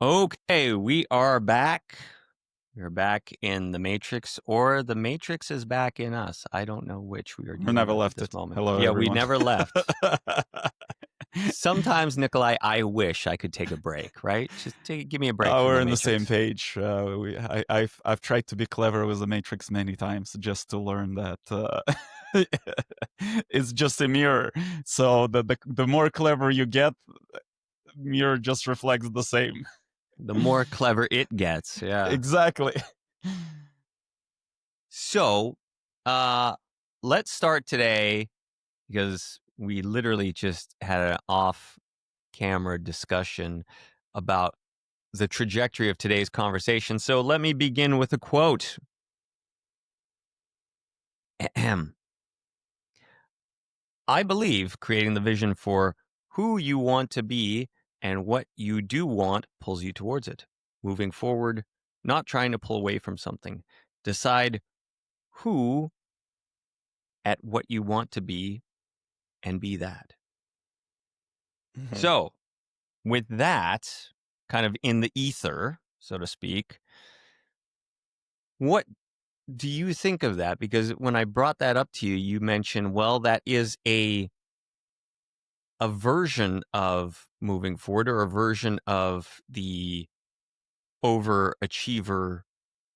Okay, we are back. We're back in the Matrix, or the Matrix is back in us. I don't know which we are We dealing never with at left this it. moment. Hello, Yeah, we everyone. never left. Sometimes, Nikolai, I wish I could take a break, right? Give me a break from We're the on the same Matrix. page. I've tried to be clever with the Matrix many times just to learn that it's just a mirror. So the more clever you get, mirror just reflects the same. The more clever it gets, yeah. Exactly. So, let's start today because we literally just had an off-camera discussion about the trajectory of today's conversation. So let me begin with a quote. Ahem. I believe creating the vision for who you want to be and what you do want pulls you towards it. Moving forward, not trying to pull away from something. Decide who at what you want to be and be that. Mhm. So, with that kind of in the ether, so to speak, what do you think of that? Because when I brought that up to you, you mentioned, well, that is a version of moving forward or a version of the overachiever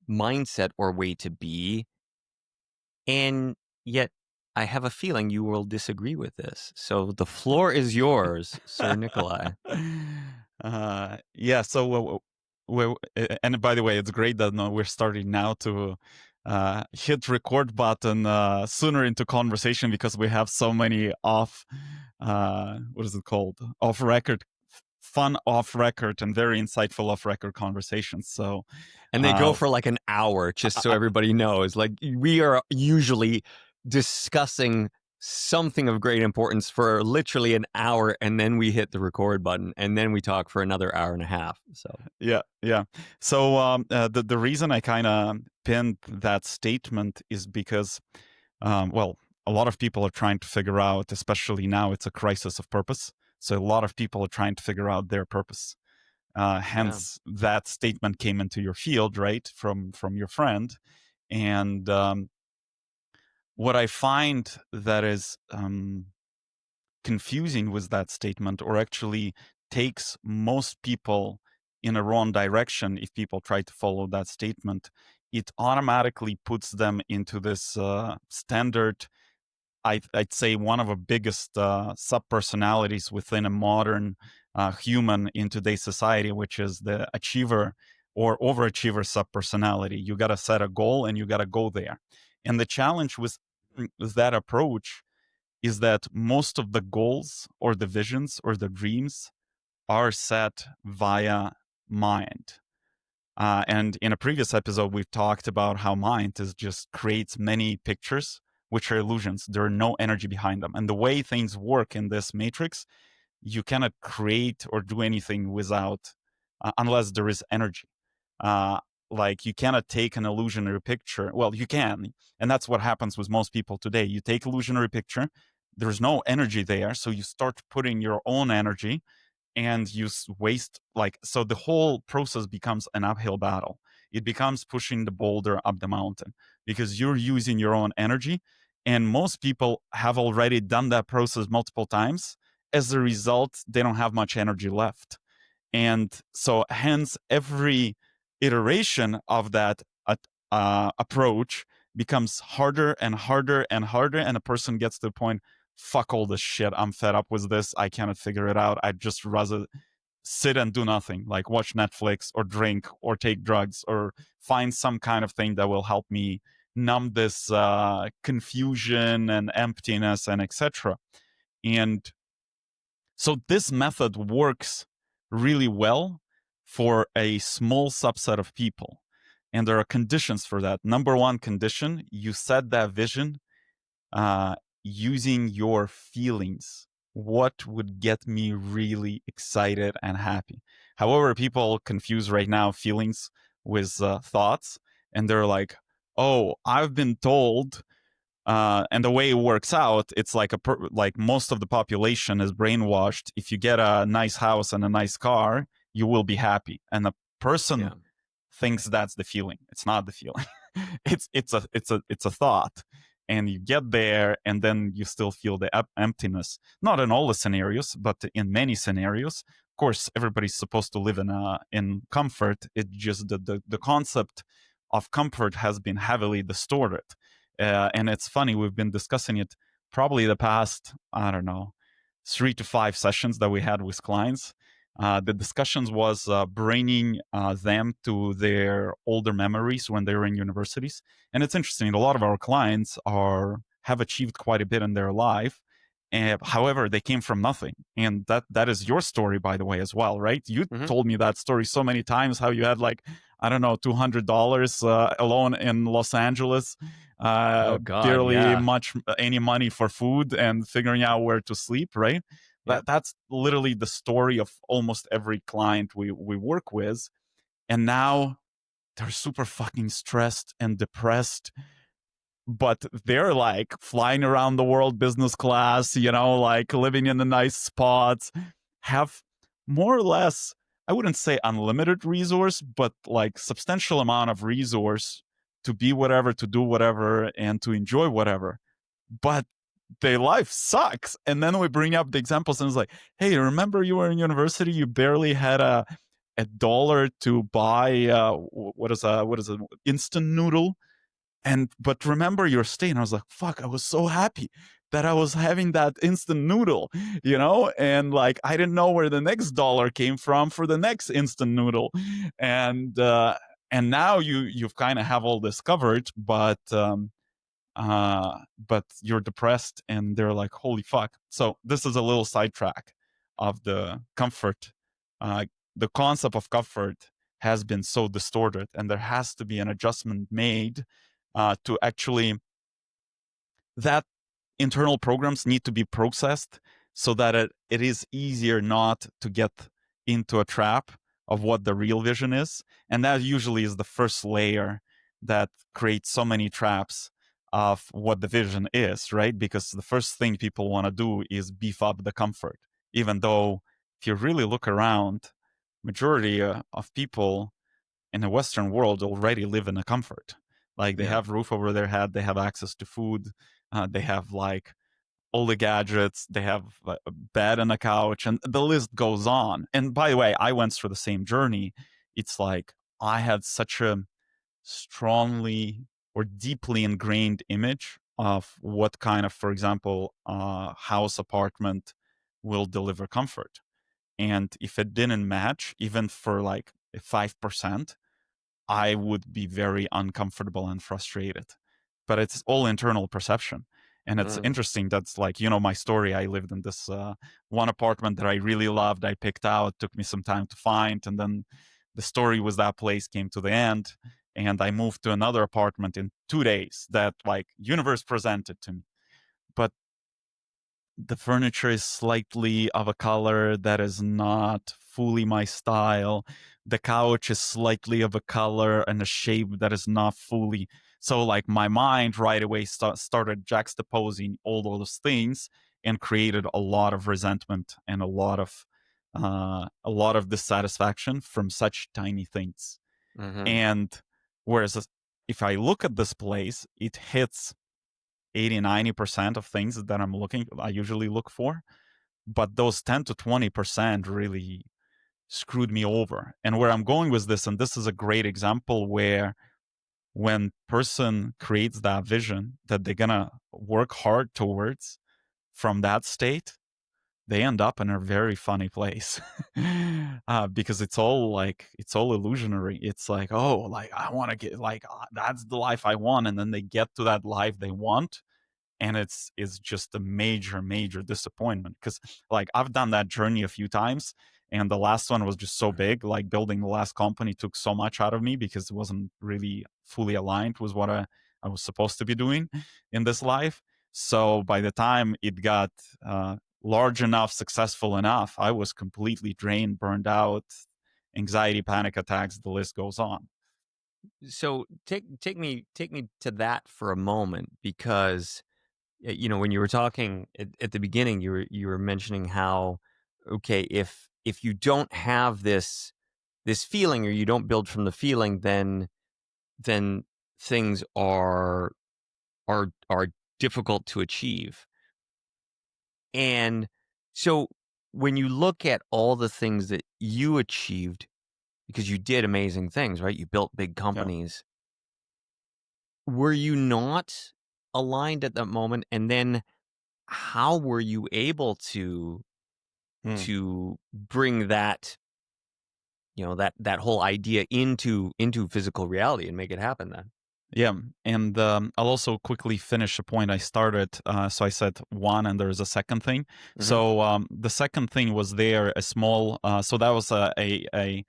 mindset or way to be. And yet I have a feeling you will disagree with this. So the floor is yours, Sir Nikolai. Yeah. So, and by the way, it's great that we're starting now to hit record button sooner into conversation because we have so many what is it called? Off record, fun off record, and very insightful off record conversations. So, And they go uh, for like an hour, just so I, everybody knows. Like, we are usually discussing something of great importance for literally an hour, and then we hit the record button, and then we talk for another hour and a half. So, yeah, yeah. So the reason I kind of pinned that statement is because, well, a lot of people are trying to figure out, especially now, it's a crisis of purpose. So a lot of people are trying to figure out their purpose. yeah. Hence, that statement came into your field, right, from your friend. And what I find that is confusing with that statement, or actually takes most people in a wrong direction if people try to follow that statement, it automatically puts them into this standard, I'd say one of the biggest sub-personalities within a modern human in today's society, which is the achiever or overachiever sub-personality. You got to set a goal and you got to go there. And the challenge with that approach is that most of the goals or the visions or the dreams are set via mind. And in a previous episode, we've talked about how mind is just creates many pictures, which are illusions. There are no energy behind them. And the way things work in this matrix, you cannot create or do anything without, unless there is energy. Uh, like you cannot take an illusionary picture. Well, you can, and that's what happens with most people today. You take illusionary picture, there's no energy there, so you start putting your own energy, and you waste, like, so the whole process becomes an uphill battle. It becomes pushing the boulder up the mountain because you're using your own energy, and most people have already done that process multiple times. As a result, they don't have much energy left, and so hence every iteration of that approach becomes harder and harder and harder, and a person gets to the point, fuck all this shit, I'm fed up with this, I cannot figure it out, I'd just rather sit and do nothing, like watch Netflix or drink or take drugs or find some kind of thing that will help me numb this confusion and emptiness and etc. And so this method works really well for a small subset of people. And there are conditions for that. Number one condition, you set that vision uh, using your feelings. What would get me really excited and happy? However, people confuse right now feelings with thoughts, and they're like, "Oh, I've been told." And the way it works out, it's like like most of the population is brainwashed. If you get a nice house and a nice car, you will be happy. And the person Yeah. thinks that's the feeling. It's not the feeling. It's a thought. And you get there, and then you still feel the emptiness. Not in all the scenarios, but in many scenarios. Of course, everybody's supposed to live in comfort. It's just the concept of comfort has been heavily distorted. And it's funny, we've been discussing it probably the past, I don't know, 3 to 5 sessions that we had with clients. The discussions was bringing them to their older memories when they were in universities. And it's interesting, a lot of our clients have achieved quite a bit in their life. However, they came from nothing. And that is your story, by the way, as well, right? You Hmm. told me that story so many times, how you had like, I don't know, $200 alone in Los Angeles, Oh God, barely yeah, much any money for food and figuring out where to sleep, right? yep. That's literally the story of almost every client we work with. And now they're super fucking stressed and depressed, but they're like flying around the world business class, like living in the nice spots, have more or less, I wouldn't say unlimited resource, but like substantial amount of resource to be whatever, to do whatever, and to enjoy whatever. But their life sucks. And then we bring up the examples and it's like, hey, remember you were in university, you barely had a dollar to buy what is a instant noodle, and but remember your stay. And I was like, fuck, I was so happy that I was having that instant noodle, and like I didn't know where the next dollar came from for the next instant noodle. And now you've kind of have all this covered, but you're depressed, and they're like, holy fuck. So this is a little sidetrack of the comfort. uh, the concept of comfort has been so distorted, and there has to be an adjustment made to actually, that internal programs need to be processed so that it is easier not to get into a trap of what the real vision is. And that usually is the first layer that creates so many traps of what the vision is, right? Because the first thing people want to do is beef up the comfort, even though if you really look around, majority of people in the Western world already live in a comfort. Like they Yeah. have roof over their head, they have access to food, they have like all the gadgets, they have a bed and a couch, and the list goes on. And by the way, I went through the same journey. It's like I had such a strongly or deeply ingrained image of what kind of, for example, house apartment will deliver comfort. And if it didn't match, even for like 5%, I would be very uncomfortable and frustrated. But it's all internal perception. And it's Mm. interesting. That's like, my story. I lived in this one apartment that I really loved. I picked out, took me some time to find. And then the story was that place came to the end. And I moved to another apartment in 2 days that like universe presented to me. But the furniture is slightly of a color that is not fully my style. The couch is slightly of a color and a shape that is not fully. So, like, my mind right away started juxtaposing all those things and created a lot of resentment and a lot of dissatisfaction from such tiny things. Hmm. And whereas if I look at this place, it hits 80-90% of things that I usually look for. But those 10 to 20% really screwed me over. And where I'm going with this, and this is a great example where when person creates that vision that they're gonna work hard towards from that state, they end up in a very funny place. Because it's all illusionary. It's like, oh, like I want to get like that's the life I want, and then they get to that life they want, and it's just a major disappointment, because like I've done that journey a few times, and the last one was just so big. Like building the last company took so much out of me because it wasn't really fully aligned with what I was supposed to be doing in this life. So by the time it got large enough, successful enough, I was completely drained, burned out, anxiety, panic attacks, the list goes on. So take me to that for a moment, because when you were talking at the beginning, you were mentioning how, okay, if you don't have this feeling, or you don't build from the feeling, then things are difficult to achieve. And so when you look at all the things that you achieved, because you did amazing things, right? You built big Yeah. companies. Were you not aligned at that moment? And then how were you able Hmm. to bring that, that whole idea into physical reality and make it happen then? Yeah, and I'll also quickly finish a point I started. So I said one, and there's a second thing. Mhm. So the second thing was there a small. So that was a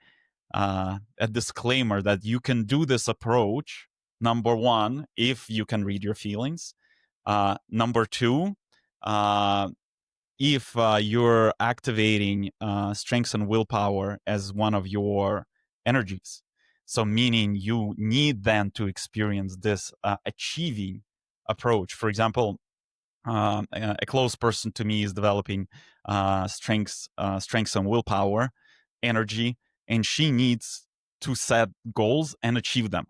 disclaimer that you can do this approach. Number one, if you can read your feelings. Number two, uh, if you're activating strengths and willpower as one of your energies. So, meaning you need then to experience this achieving approach. For example, a close person to me is developing strengths and willpower, energy, and she needs to set goals and achieve them.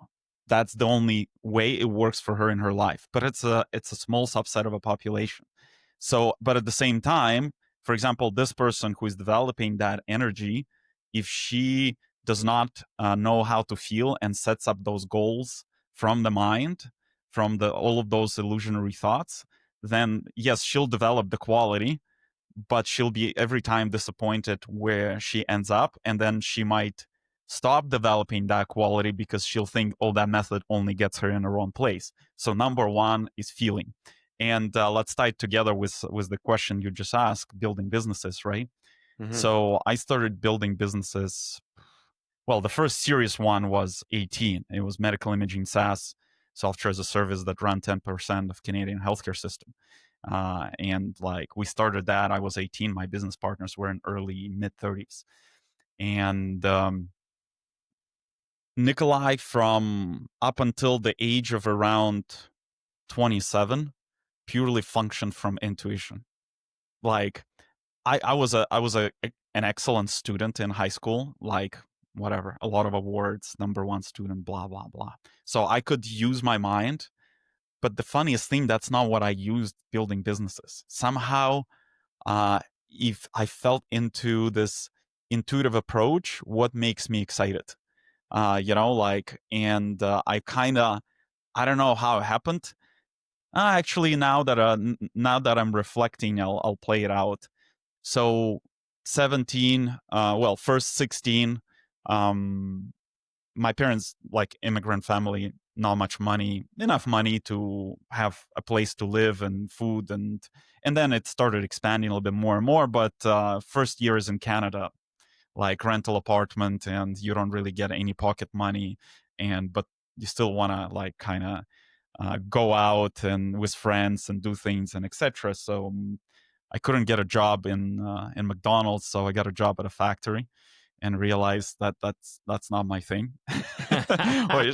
That's the only way it works for her in her life. But it's a small subset of a population. So, but at the same time, for example, this person who is developing that energy, if she does not know how to feel and sets up those goals from the mind, from the all of those illusionary thoughts, then yes, she'll develop the quality, but she'll be every time disappointed where she ends up. And then she might stop developing that quality because she'll think, oh, that method only gets her in the wrong place. So, number one is feeling. And let's tie it together with the question you just asked, building businesses, right? Mhm. So, I started building businesses. Well, the first serious one was 18. It was medical imaging SaaS, software as a service that ran 10% of Canadian healthcare system. And like we started that, I was 18. My business partners were in early mid 30s. And Nikolai, from up until the age of around 27, purely functioned from intuition. Like I was an excellent student in high school, like whatever, a lot of awards, number one student, blah blah blah. So I could use my mind, but the funniest thing, that's not what I used building businesses. Somehow, uh, if I felt into this intuitive approach, what makes me excited, and I kind of, I don't know how it happened. Actually, now that I'm reflecting, I'll play it out. So 17, well, first 16, um, my parents, like immigrant family, not much money, enough money to have a place to live and food, and then it started expanding a little bit more and more. But first year is in Canada, like rental apartment, and you don't really get any pocket money, and but you still want to like kind of go out and with friends and do things and etc. So I couldn't get a job in McDonald's, so I got a job at a factory and realized that that's not my thing.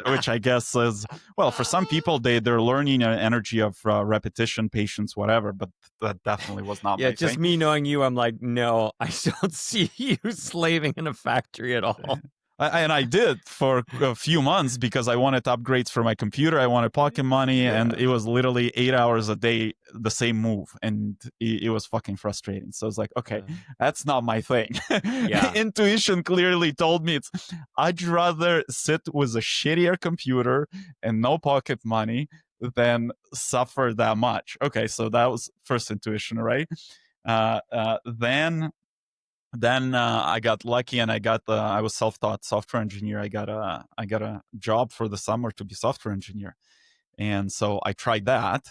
Which I guess is, well, for some people they're learning an energy of repetition, patience, whatever, but that definitely was not Yeah, my just thing. me knowing you, I'm like, no, I don't see you slaving in a factory at all. And I did for a few months because I wanted upgrades for my computer. I wanted pocket money, and Yeah. it was literally 8 hours a day, the same move, and it was fucking frustrating. So I was like, okay, Uh, that's not my thing. yeah. Intuition clearly told me I'd rather sit with a shittier computer and no pocket money than suffer that much. Okay, so that was first intuition, right? Then I got lucky, and I was self-taught software engineer. I got a job for the summer to be software engineer, and so I tried that,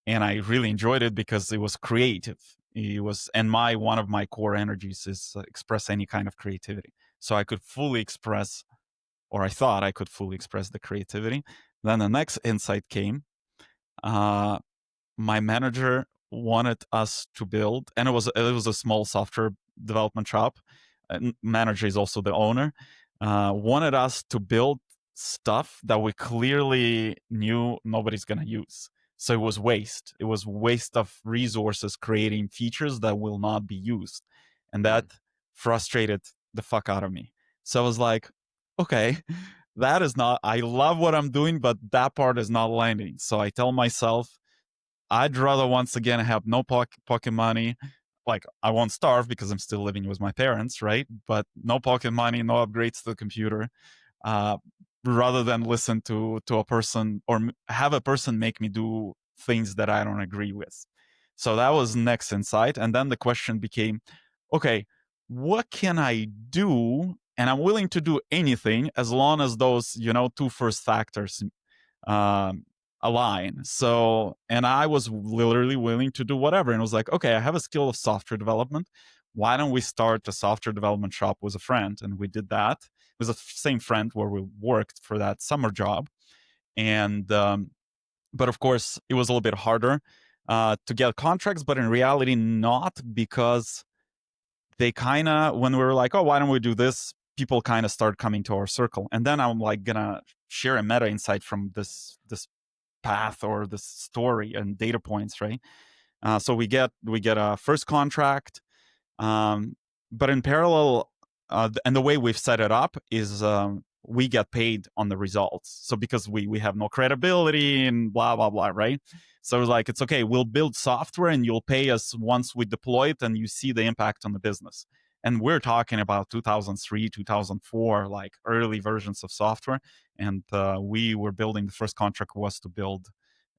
and I really enjoyed it because it was creative. It was, and my one of my core energies is express any kind of creativity. So I could fully express, or I thought I could fully express the creativity. Then the next insight came. Uh, my manager wanted us to build, and it was a small software development shop. And manager is also the owner. Wanted us to build stuff that we clearly knew nobody's gonna use. So it was waste. It was waste of resources creating features that will not be used, and Mm. frustrated the fuck out of me. So I was like, okay, that is not, I love what I'm doing, but that part is not landing. So I tell myself, I'd rather once again have no pocket money. Like, I won't starve because I'm still living with my parents, right? But no pocket money, no upgrades to the computer, uh, rather than listen to a person or have a person make me do things that I don't agree with. So that was next insight. And then the question became, okay, what can I do? And I'm willing to do anything as long as those, two first factors um, align. So, and I was literally willing to do whatever. And it was like, okay, I have a skill of software development. Why don't we start a software development shop with a friend? And we did that. It was the same friend where we worked for that summer job. And, but of course, it was a little bit harder to get contracts, but in reality, not, because they kind of, when we were like, oh, why don't we do this? People kind of start coming to our circle. And then I'm like gonna share a meta insight from this path or this story and data points, right? So we get a first contract, um, but in parallel, and the way we've set it up is we get paid on the results. So because we have no credibility and blah blah blah, right? So it's like, it's okay. We'll build software and you'll pay us once we deploy it and you see the impact on the business. And we're talking about 2003, 2004, like early versions of software. And we were building, the first contract was to build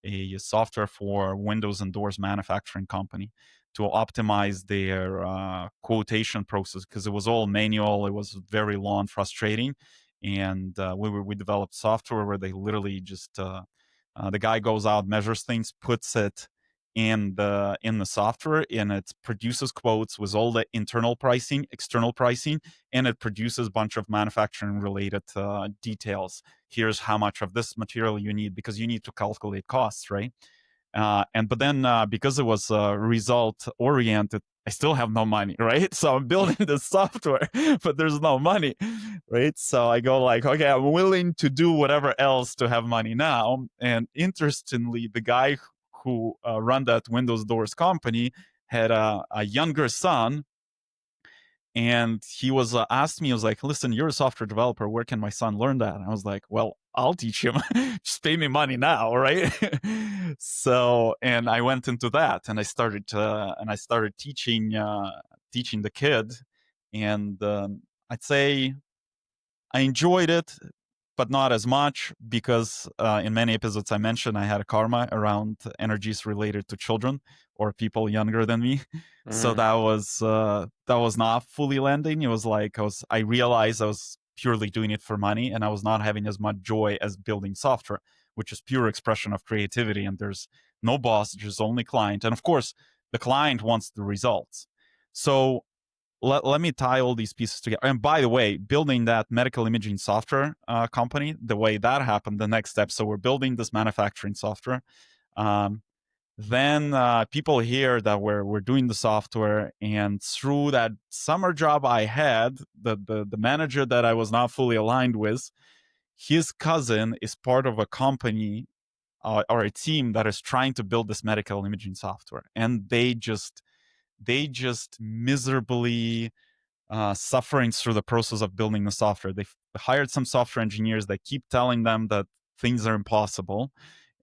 a software for windows and doors manufacturing company to optimize their quotation process, because it was all manual. It was very long and frustrating. And we developed software where they literally just the guy goes out, measures things, puts it in the software, and it produces quotes with all the internal pricing, external pricing, and it produces a bunch of manufacturing related details. Here's how much of this material you need, because you need to calculate costs, right? And but then because it was result oriented, I still have no money, right? So I'm building the software, but there's no money, right? So I go like, okay, I'm willing to do whatever else to have money now. And interestingly, the guy who run that Windows Doors company had a younger son, and he was asked me, he was like, listen, you're a software developer, where can my son learn that? And I was like, well, I'll teach him. Just pay me money now, right? So, and I went into that, and I started teaching the kid. And I'd say I enjoyed it, but not as much, because in many episodes I mentioned I had a karma around energies related to children or people younger than me. So Mm. that was not fully landing. It was like I realized I was purely doing it for money, and I was not having as much joy as building software, which is pure expression of creativity. And there's no boss, there's only client, and of course the client wants the results. So let me tie all these pieces together. And by the way, building that medical imaging software company, the way that happened, the next step. So we're building this manufacturing software. Um, then people hear that we're doing the software, and through that summer job I had, the manager that I was not fully aligned with, his cousin is part of a company or a team that is trying to build this medical imaging software, and they just miserably suffering through the process of building the software. They hired some software engineers that keep telling them that things are impossible.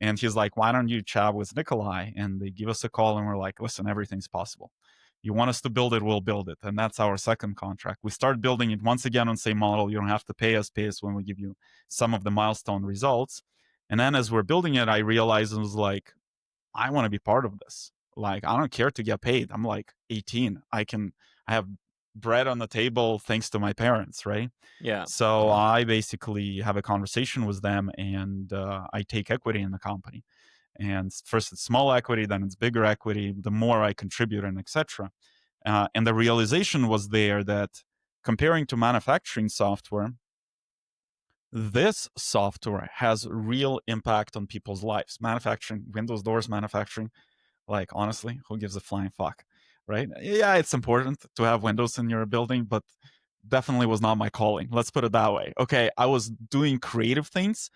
And he's like, why don't you chat with Nikolai? And they give us a call, and we're like, listen, everything's possible. You want us to build it, we'll build it. And that's our second contract. We start building it once again on the same model. You don't have to pay us when we give you some of the milestone results. And then as we're building it, I realized, it was like, I want to be part of this. Like, I don't care to get paid. I'm like 18. I have bread on the table thanks to my parents, right? Yeah. So Yeah. I basically have a conversation with them, and I take equity in the company. And first it's small equity, then it's bigger equity, the more I contribute, and etc. And the realization was there that comparing to manufacturing software, this software has real impact on people's lives. Manufacturing, Windows Doors manufacturing, like, honestly, who gives a flying fuck, right? Yeah, it's important to have windows in your building, but definitely was not my calling. Let's put it that way. Okay, I was doing creative things,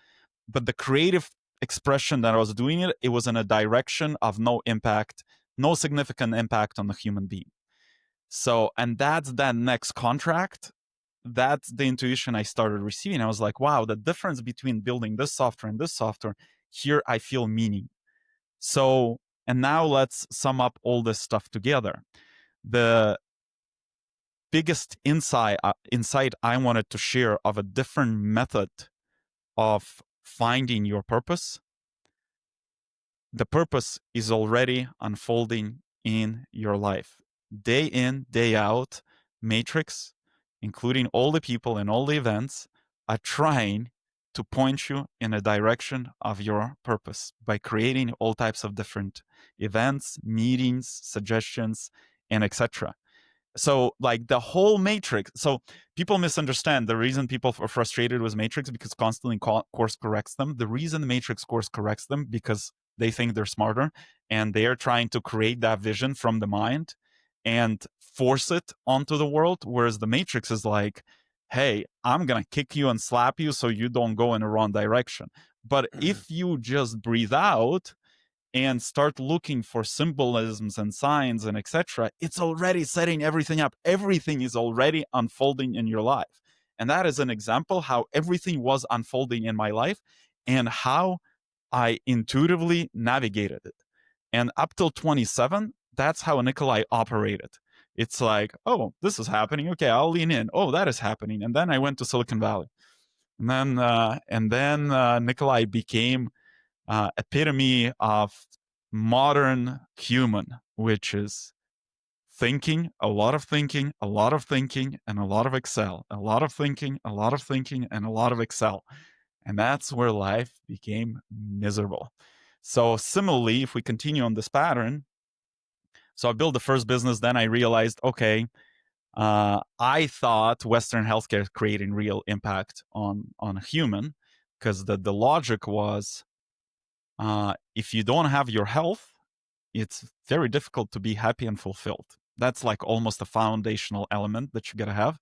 but the creative expression that I was doing it was in a direction of no impact, no significant impact on the human being. So, and that's that next contract. That's the intuition I started receiving. I was like, wow, the difference between building this software and this software, here I feel meaning. So, and now let's sum up all this stuff together. The biggest insight I wanted to share of a different method of finding your purpose, the purpose is already unfolding in your life. Day in, day out, Matrix, including all the people and all the events, are trying to point you in a direction of your purpose by creating all types of different events, meetings, suggestions, and etc. So like the whole Matrix, so people misunderstand the reason people are frustrated with Matrix because constantly course corrects them. The reason the Matrix course corrects them because they think they're smarter and they are trying to create that vision from the mind and force it onto the world, whereas the Matrix is like, hey, I'm gonna kick you and slap you so you don't go in the wrong direction. But if you just breathe out and start looking for symbolisms and signs and etc., it's already setting everything up. Everything is already unfolding in your life. And that is an example how everything was unfolding in my life and how I intuitively navigated it. And up till 27, that's how Nikolai operated. It's like, oh, this is happening. Okay, I'll lean in. Oh, that is happening. And then I went to Silicon Valley. And then Nikolai became epitome of modern human, which is thinking, a lot of thinking, a lot of thinking, and a lot of Excel, a lot of thinking, a lot of thinking, and a lot of Excel. And that's where life became miserable. So, similarly, if we continue on this pattern, so I built the first business, then I realized, okay, I thought Western healthcare is creating real impact on a human because the logic was if you don't have your health, it's very difficult to be happy and fulfilled. That's like almost a foundational element that you gotta have.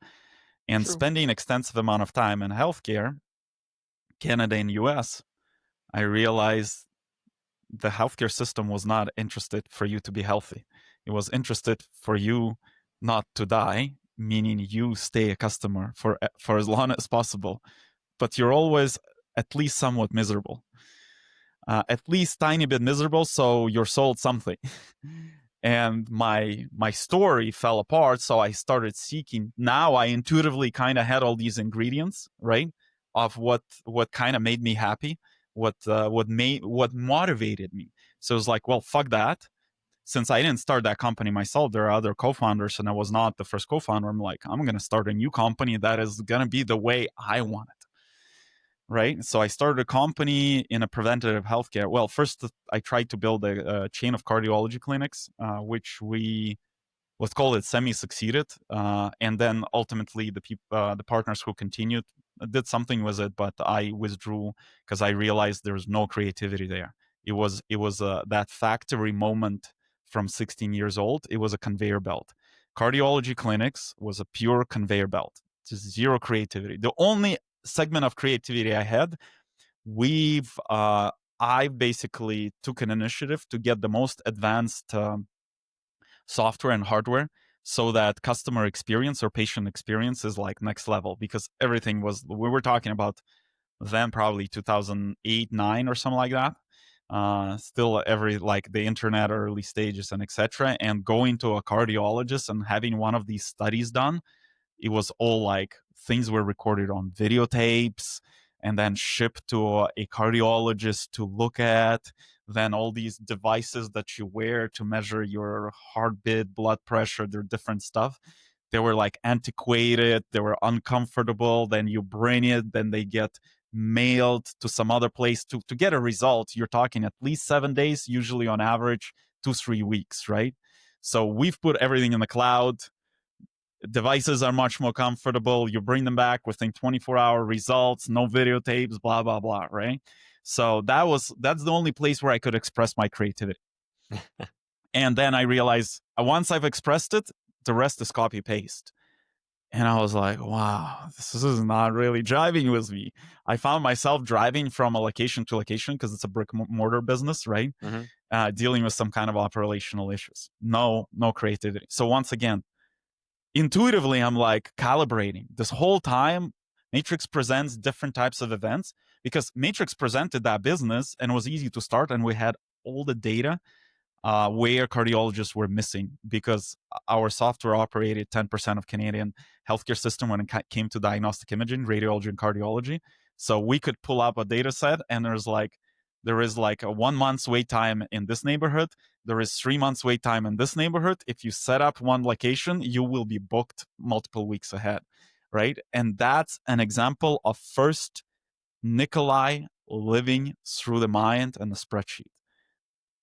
And True. spending extensive amount of time in healthcare, Canada and US, I realized the healthcare system was not interested for you to be healthy. It was interested for you not to die, meaning you stay a customer for as long as possible, but you're always at least somewhat miserable. At least tiny bit miserable, so you're sold something. And my story fell apart, so I started seeking. Now I intuitively kind of had all these ingredients, right, of what kind of made me happy, what motivated me. So it was like, well, fuck that. Since I didn't start that company myself, there are other co-founders, and I was not the first co-founder. I'm like, I'm gonna start a new company that is gonna be the way I want it, right? So I started a company in a preventative healthcare. Well, first I tried to build a chain of cardiology clinics, which we, let's call it, semi-succeeded, and then ultimately the partners who continued did something with it, but I withdrew because I realized there was no creativity there. It was that factory moment from 16 years old. It was a conveyor belt. Cardiology clinics was a pure conveyor belt, just zero creativity. The only segment of creativity I had, I basically took an initiative to get the most advanced software and hardware so that customer experience or patient experience is like next level, because everything was, we were talking about then probably 2008, 9 or something like that. Still every, like the internet early stages and etc. And going to a cardiologist and having one of these studies done, it was all like things were recorded on videotapes and then shipped to a cardiologist to look at. Then all these devices that you wear to measure your heartbeat, blood pressure, their different stuff. They were like antiquated, they were uncomfortable. Then you bring it, then they get mailed to some other place to get a result. You're talking at least 7 days, usually on average 2-3 weeks, right? So we've put everything in the cloud. Devices are much more comfortable. You bring them back within 24-hour results, no videotapes, blah blah blah, right? So that's the only place where I could express my creativity. And then I realized once I've expressed it, the rest is copy paste. And I was like, wow, this is not really driving with me. I found myself driving from a location to location because it's a brick mortar business, right? Mm-hmm. Dealing with some kind of operational issues. No creativity. So once again, intuitively, I'm like calibrating this whole time. Matrix presents different types of events because Matrix presented that business and it was easy to start, and we had all the data where cardiologists were missing because our software operated 10% of Canadian healthcare system when it came to diagnostic imaging, radiology, and cardiology. So we could pull up a data set, and there is like a 1 month's wait time in this neighborhood. There is 3 months wait time in this neighborhood. If you set up one location, you will be booked multiple weeks ahead, right? And that's an example of first Nikolai living through the mind and the spreadsheet,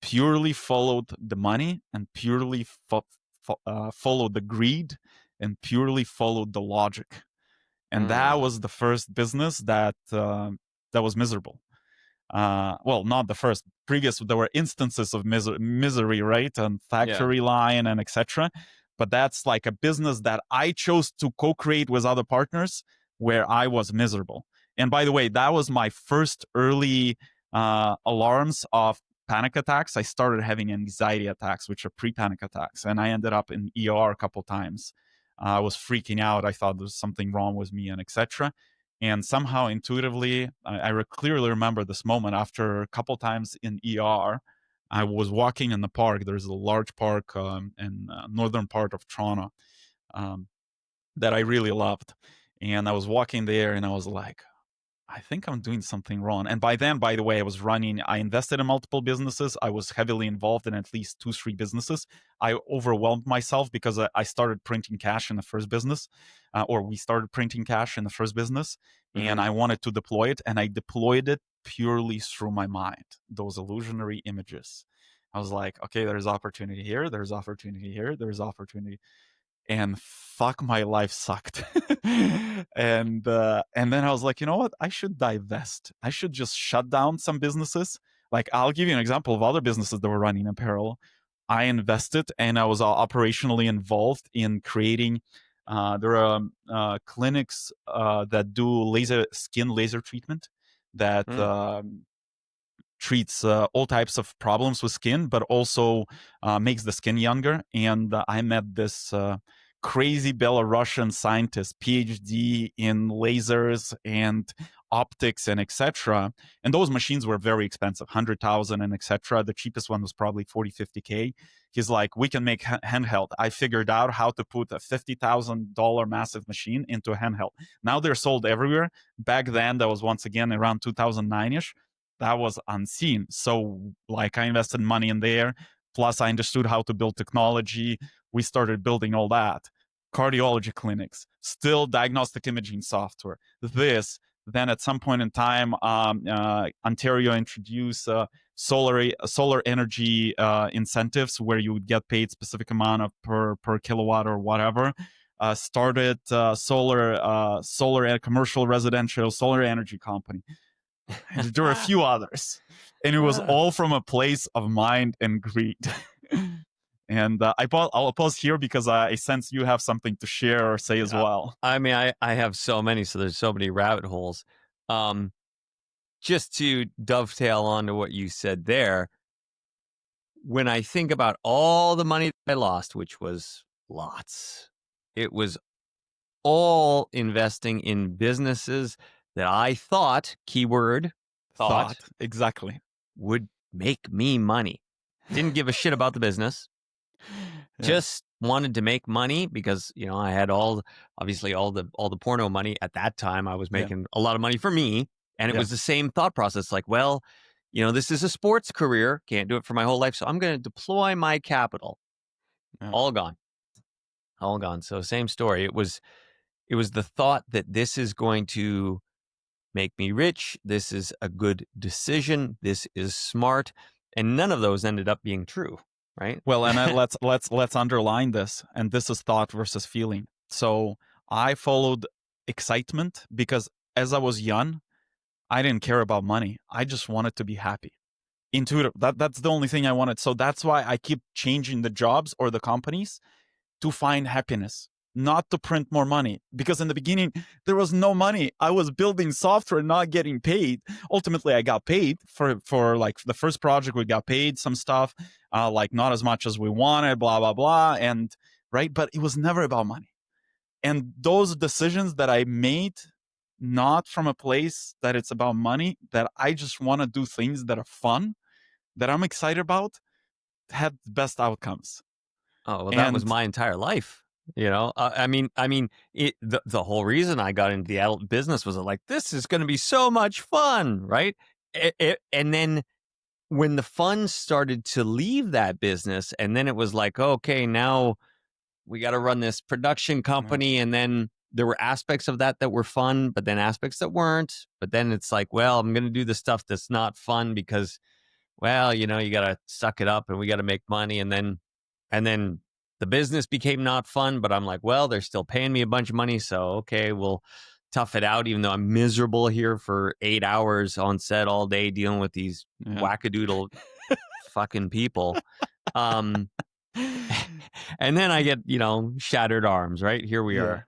purely followed the money and purely followed the greed and purely followed the logic. And that Mm, was the first business that was miserable. Well, not the first. Previous, there were instances of misery, right, and yeah. factory line and etc. But that's like a business that I chose to co-create with other partners, where I was miserable. And by the way, that was my first early alarms of panic attacks. I started having anxiety attacks, which are pre-panic attacks, and I ended up in ER a couple times. I was freaking out. I thought there was something wrong with me, and etc. And somehow intuitively, I clearly remember this moment after a couple times in ER. I was walking in the park. There's a large park in northern part of Toronto um, that I really loved. And I was walking there and I was like, I think I'm doing something wrong. And by then, by the way, I invested in multiple businesses. I was heavily involved in at least 2, 3 businesses. I overwhelmed myself because I started printing cash in the first business, or we started printing cash in the first business, and Hmm. I wanted to deploy it. And I deployed it purely through my mind, those illusionary images. I was like, okay, there's opportunity here, there's opportunity here, there's opportunity, and fuck, my life sucked. And then I was like, you know what, I should divest. I should just shut down some businesses. Like, I'll give you an example of other businesses that were running in parallel. I invested and I was operationally involved in creating there are clinics that do skin laser treatment that Mm. treats all types of problems with skin, but also makes the skin younger. And I met this crazy Belarusian scientist, PhD in lasers and optics and etc. And those machines were very expensive, 100,000 and etc. The cheapest one was probably 40, 50K. He's like, we can make handheld. I figured out how to put a $50,000 massive machine into a handheld. Now they're sold everywhere. Back then, that was once again around 2009-ish. That was unseen. So, like, I invested money in there. Plus, I understood how to build technology. We started building all that. Cardiology clinics, still diagnostic imaging software. This. Then at some point in time, Ontario introduced solar energy incentives where you would get paid specific amount of per kilowatt or whatever. Started solar commercial residential solar energy company. And there were a few others, and it was Ah, all from a place of mind and greed. And I'll pause here because I sense you have something to share or say as yeah. well. I mean, I have so many, so there's so many rabbit holes. Um, just to dovetail onto what you said there, when I think about all the money I lost, which was lots, it was all investing in businesses that I thought, keyword thought, Thought exactly. would make me money. Didn't give a shit about the business. Yeah, Just wanted to make money because, you know, I had obviously all the porno money at that time. I was yeah, making a lot of money for me, and it yeah, was the same thought process like, well, you know, this is a sports career, can't do it for my whole life, so I'm going to deploy my capital. yeah. All gone. All gone. So same story. It was the thought that this is going to make me rich, this is a good decision, this is smart, and none of those ended up being true, right? Well, and let's underline this. And this is thought versus feeling. So I followed excitement because as I was young, I didn't care about money. I just wanted to be happy. Intuitive. That's the only thing I wanted. So that's why I keep changing the jobs or the companies to find happiness, not to print more money. Because in the beginning, there was no money. I was building software, not getting paid. Ultimately, I got paid for like the first project. We got paid some stuff, like not as much as we wanted, blah blah blah, and right. But it was never about money. And those decisions that I made, not from a place that it's about money, that I just want to do things that are fun, that I'm excited about, had the best outcomes. Oh, well, that was And my entire life. The whole reason I got into the adult business was like, this is going to be so much fun, right? And then when the fun started to leave that business, and then it was like, okay, now we got to run this production yeah, company, and then there were aspects of that that were fun, but then aspects that weren't. But then it's like, well, I'm going to do the stuff that's not fun because, well, you got to suck it up, and we got to make money, and then the business became not fun. But I'm like, well, they're still paying me a bunch of money, so okay, we'll tough it out, even though I'm miserable here for 8 hours on set all day dealing with these yeah. wackadoodle fucking people. Um, and then I get, shattered arms, right? Here we Yeah. are.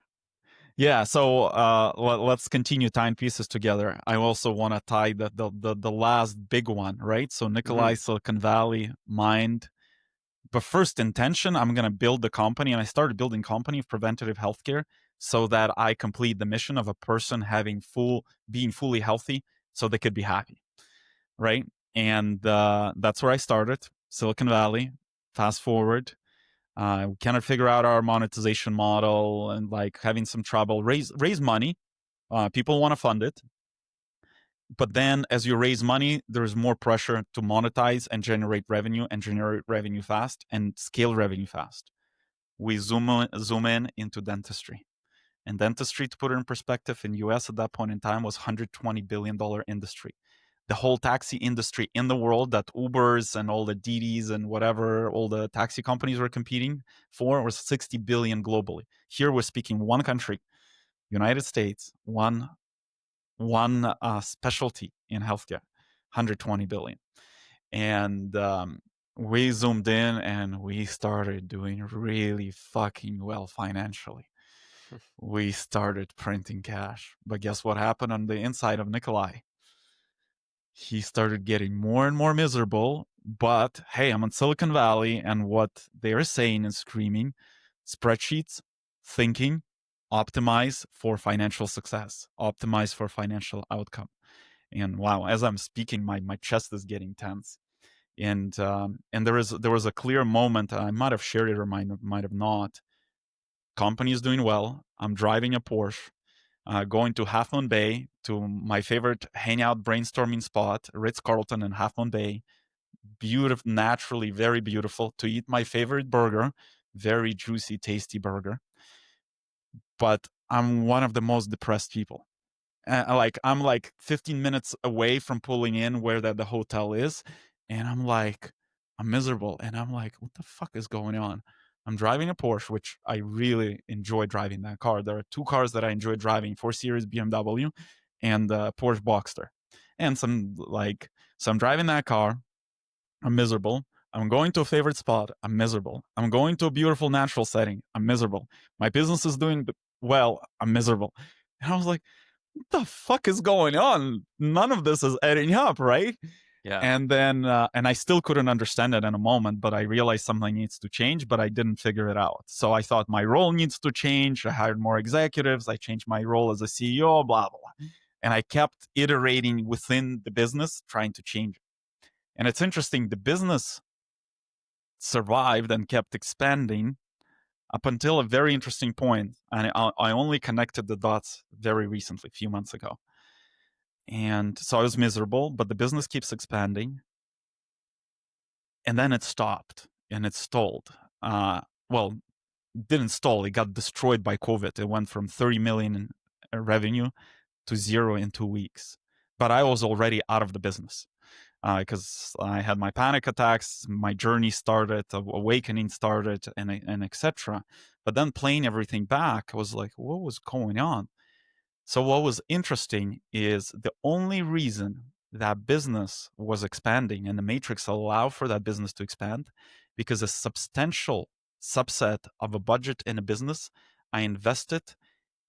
Yeah, so let's continue tying pieces together. I also want to tie the last big one, right? So Hmm. Nikolai, Silicon Valley, mind. But first intention, I'm going to build the company, and I started building company of preventative healthcare so that I complete the mission of a person being fully healthy so they could be happy, right? And that's where I started, Silicon Valley. Fast forward, we cannot figure out our monetization model and like having some trouble. Raise money. People want to fund it, but then as you raise money, there's more pressure to monetize and generate revenue fast and scale revenue fast. We zoom in into dentistry. And dentistry, to put it in perspective, in US at that point in time was $120 billion industry. The whole taxi industry in the world that Ubers and all the DDs and whatever all the taxi companies were competing for was 60 billion globally. Here we're speaking one country, United States, one specialty in healthcare, 120 billion. And we zoomed in and we started doing really fucking well financially. We started printing cash. But guess what happened on the inside of Nikolai? He started getting more and more miserable. But hey, I'm in Silicon Valley, and what they're saying and screaming spreadsheets, thinking, optimize for financial success, optimize for financial outcome. And wow, as I'm speaking, my chest is getting tense. And there was a clear moment. I might have shared it or might have not. Company is doing well. I'm driving a Porsche, going to Half Moon Bay to my favorite hangout brainstorming spot, Ritz Carlton in Half Moon Bay. Beautiful, naturally very beautiful. To eat my favorite burger, very juicy, tasty burger. But I'm one of the most depressed people. Like I'm like 15 minutes away from pulling in where the hotel is, and I'm miserable, and I'm like, what the fuck is going on? I'm driving a Porsche, which I really enjoy driving that car. There are two cars that I enjoy driving: 4 Series BMW and Porsche Boxster, and so I'm driving that car. I'm miserable. I'm going to a favorite spot. I'm miserable. I'm going to a beautiful natural setting. I'm miserable. My business is doing well. I'm miserable. And I was like, what the fuck is going on? None of this is adding up, right? Yeah. And then, and I still couldn't understand it in a moment, but I realized something needs to change, but I didn't figure it out. So I thought my role needs to change. I hired more executives. I changed my role as a CEO, blah, blah. And I kept iterating within the business, trying to change it. And it's interesting, the business survived and kept expanding up until a very interesting point. And I only connected the dots very recently, a few months ago. And so I was miserable, but the business keeps expanding. And then it stopped and it stalled. Well, didn't stall, it got destroyed by COVID. It went from 30 million in revenue to zero in 2 weeks. But I was already out of the business because I had my panic attacks, my journey started, awakening started, and etc. But then playing everything back, I was like, what was going on? So what was interesting is the only reason that business was expanding and the matrix allowed for that business to expand because a substantial subset of a budget in a business I invested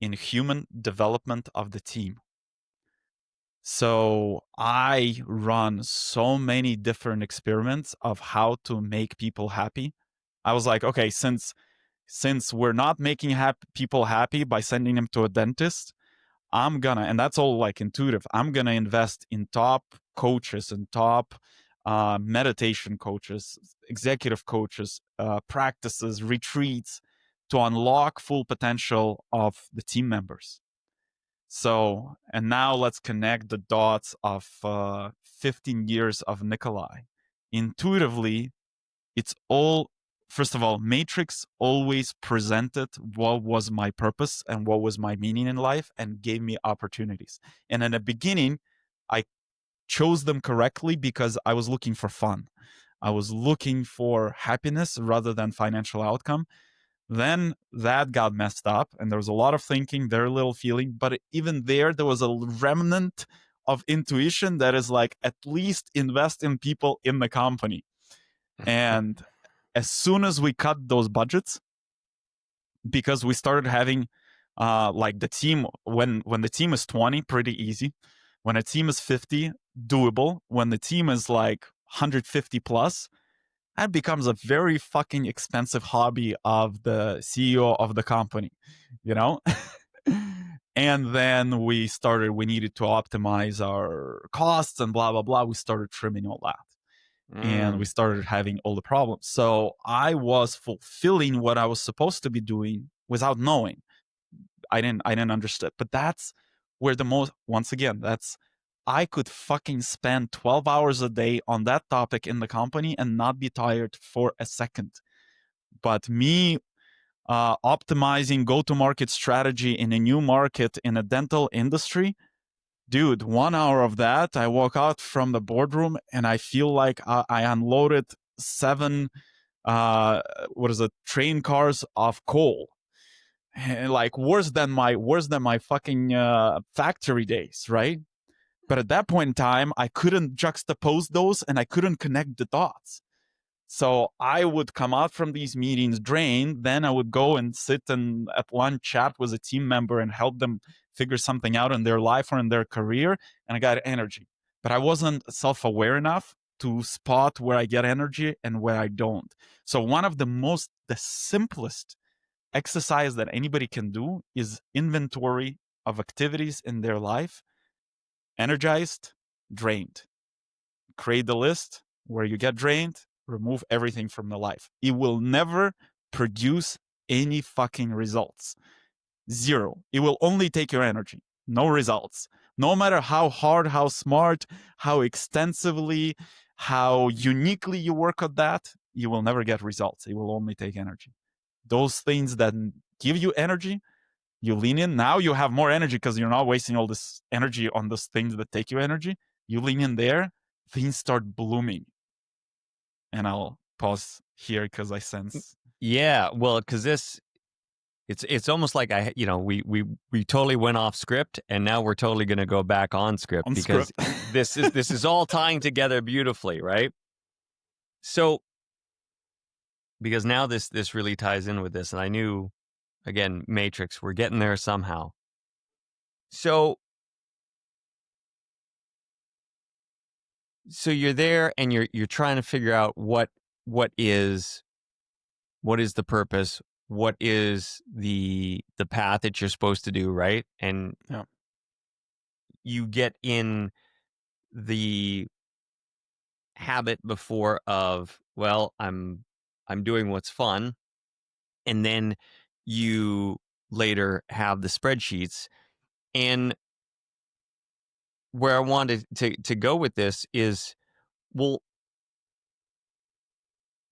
in human development of the team. So I run so many different experiments of how to make people happy. I was like, okay, since since we're not making people happy by sending them to a dentist, I'm gonna, and that's all like intuitive, I'm gonna invest in top coaches and top meditation coaches, executive coaches, practices, retreats to unlock full potential of the team members. So, and now let's connect the dots of 15 years of Nikolai. Intuitively, it's all, first of all, Matrix always presented what was my purpose and what was my meaning in life and gave me opportunities. And in the beginning, I chose them correctly because I was looking for fun. I was looking for happiness rather than financial outcome. Then that got messed up, and there was a lot of thinking, very little feeling. But even there was a remnant of intuition that is like, at least invest in people in the company. And as soon as we cut those budgets, because we started having like the team, when the team is 20, pretty easy. When a team is 50, doable. When the team is like 150 plus, that becomes a very fucking expensive hobby of the CEO of the company, you know? And then we needed to optimize our costs and blah, blah, blah. We started trimming all that. And we started having all the problems. So I was fulfilling what I was supposed to be doing without knowing. I didn't understand. But that's where once again, I could fucking spend 12 hours a day on that topic in the company and not be tired for a second. But me optimizing go-to-market strategy in a new market in a dental industry, dude, 1 hour of that, I walk out from the boardroom and I feel like I unloaded 7 train cars of coal. And like worse than my fucking factory days, right? But at that point in time, I couldn't juxtapose those and I couldn't connect the dots. So I would come out from these meetings drained. Then I would go and sit and at lunch chat with a team member and help them figure something out in their life or in their career. And I got energy. But I wasn't self-aware enough to spot where I get energy and where I don't. So one of the simplest exercise that anybody can do is inventory of activities in their life. Energized, drained. Create the list where you get drained, remove everything from the life. It will never produce any fucking results. Zero. It will only take your energy. No results. No matter how hard, how smart, how extensively, how uniquely you work at that, you will never get results. It will only take energy. Those things that give you energy, you lean in. Now you have more energy because you're not wasting all this energy on those things that take you energy. You lean in there, things start blooming. And I'll pause here because I sense. Yeah, well, because it's almost like we totally went off script, and now we're totally going to go back on script because this is all tying together beautifully, right? So, because now this really ties in with this, and I knew, again, Matrix, we're getting there somehow. So you're there and you're trying to figure out what is the purpose, what is the path that you're supposed to do, right? And you get in the habit before of, well, I'm doing what's fun, and then you later have the spreadsheets. And where I wanted to go with this is, well,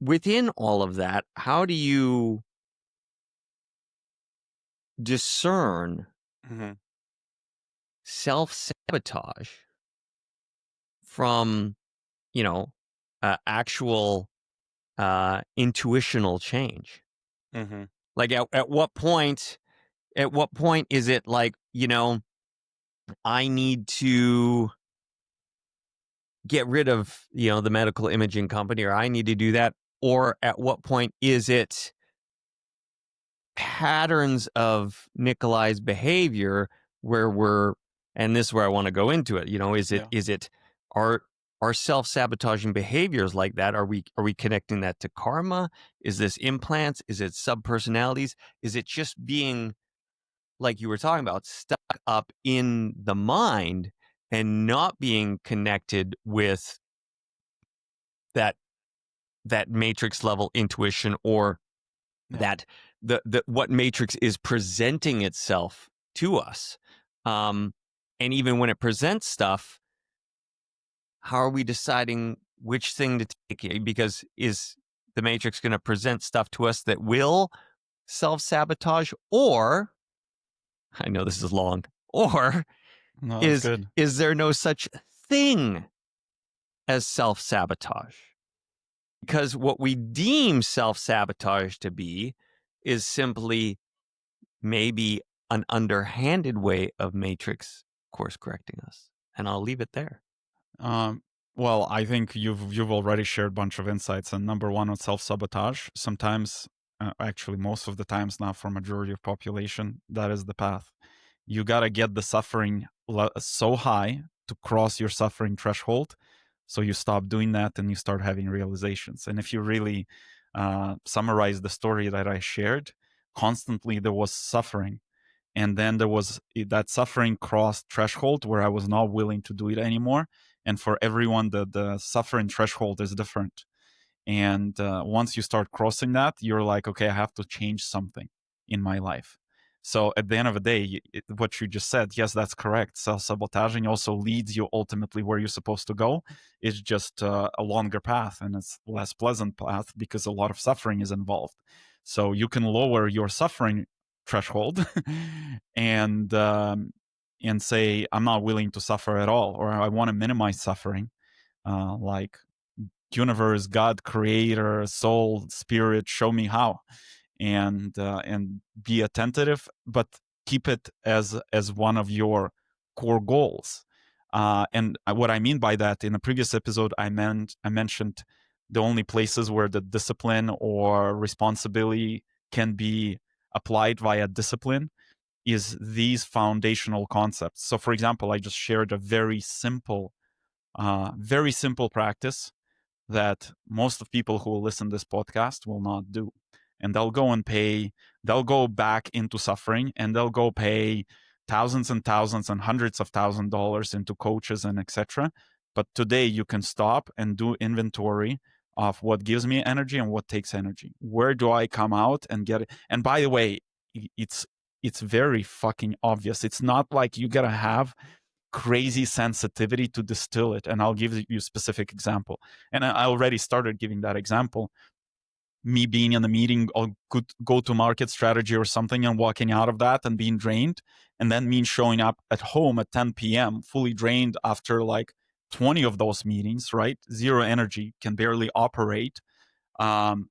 within all of that, how do you discern self-sabotage from, actual intuitional change? Like at what point is it like, I need to get rid of, the medical imaging company, or I need to do that? Or at what point is it patterns of Nikolai's behavior where and this is where I want to go into it, is it, Yeah. Are self-sabotaging behaviors like that, are we connecting that to karma? Is this implants? Is it subpersonalities? Is it just being, like you were talking about, stuck up in the mind and not being connected with that matrix level intuition, or Yeah. that the what matrix is presenting itself to us? Um, and even when it presents stuff, how are we deciding which thing to take? Because is the matrix going to present stuff to us that will self-sabotage, or, I know this is long, or No, that's is good. is there no such thing as self-sabotage? Because what we deem self-sabotage to be is simply maybe an underhanded way of matrix course correcting us. And I'll leave it there. Um, well, I think you've already shared a bunch of insights. And number one, on self-sabotage, sometimes, actually most of the times now, for majority of population, that is the path. You got to get the suffering so high to cross your suffering threshold, so you stop doing that and you start having realizations. And if you really summarize the story that I shared, constantly there was suffering, and then there was that suffering crossed threshold where I was not willing to do it anymore. And for everyone, the suffering threshold is different. And once you start crossing that, you're like, okay, I have to change something in my life. So at the end of the day, what you just said, yes, that's correct. Self-sabotaging also leads you ultimately where you're supposed to go. It's just a longer path, and it's less pleasant path because a lot of suffering is involved. So you can lower your suffering threshold and say, I'm not willing to suffer at all, or I want to minimize suffering. Like, universe, God, creator, soul, spirit, show me how, and be attentive, but keep it as one of your core goals. And what I mean by that, in a previous episode, I mentioned the only places where the discipline or responsibility can be applied via discipline is these foundational concepts. So, for example, I just shared a very simple practice that most of people who will listen to this podcast will not do. And they'll go back into suffering, and they'll go pay thousands and thousands and hundreds of $1,000s into coaches and etc. But today you can stop and do inventory of what gives me energy and what takes energy. Where do I come out and get it? And by the way, it's very fucking obvious. It's not like you gotta have crazy sensitivity to distill it. And I'll give you a specific example. And I already started giving that example. Me being in a meeting or go to market strategy or something and walking out of that and being drained. And then me showing up at home at 10 p.m. fully drained after like 20 of those meetings, right? Zero energy, can barely operate. Um,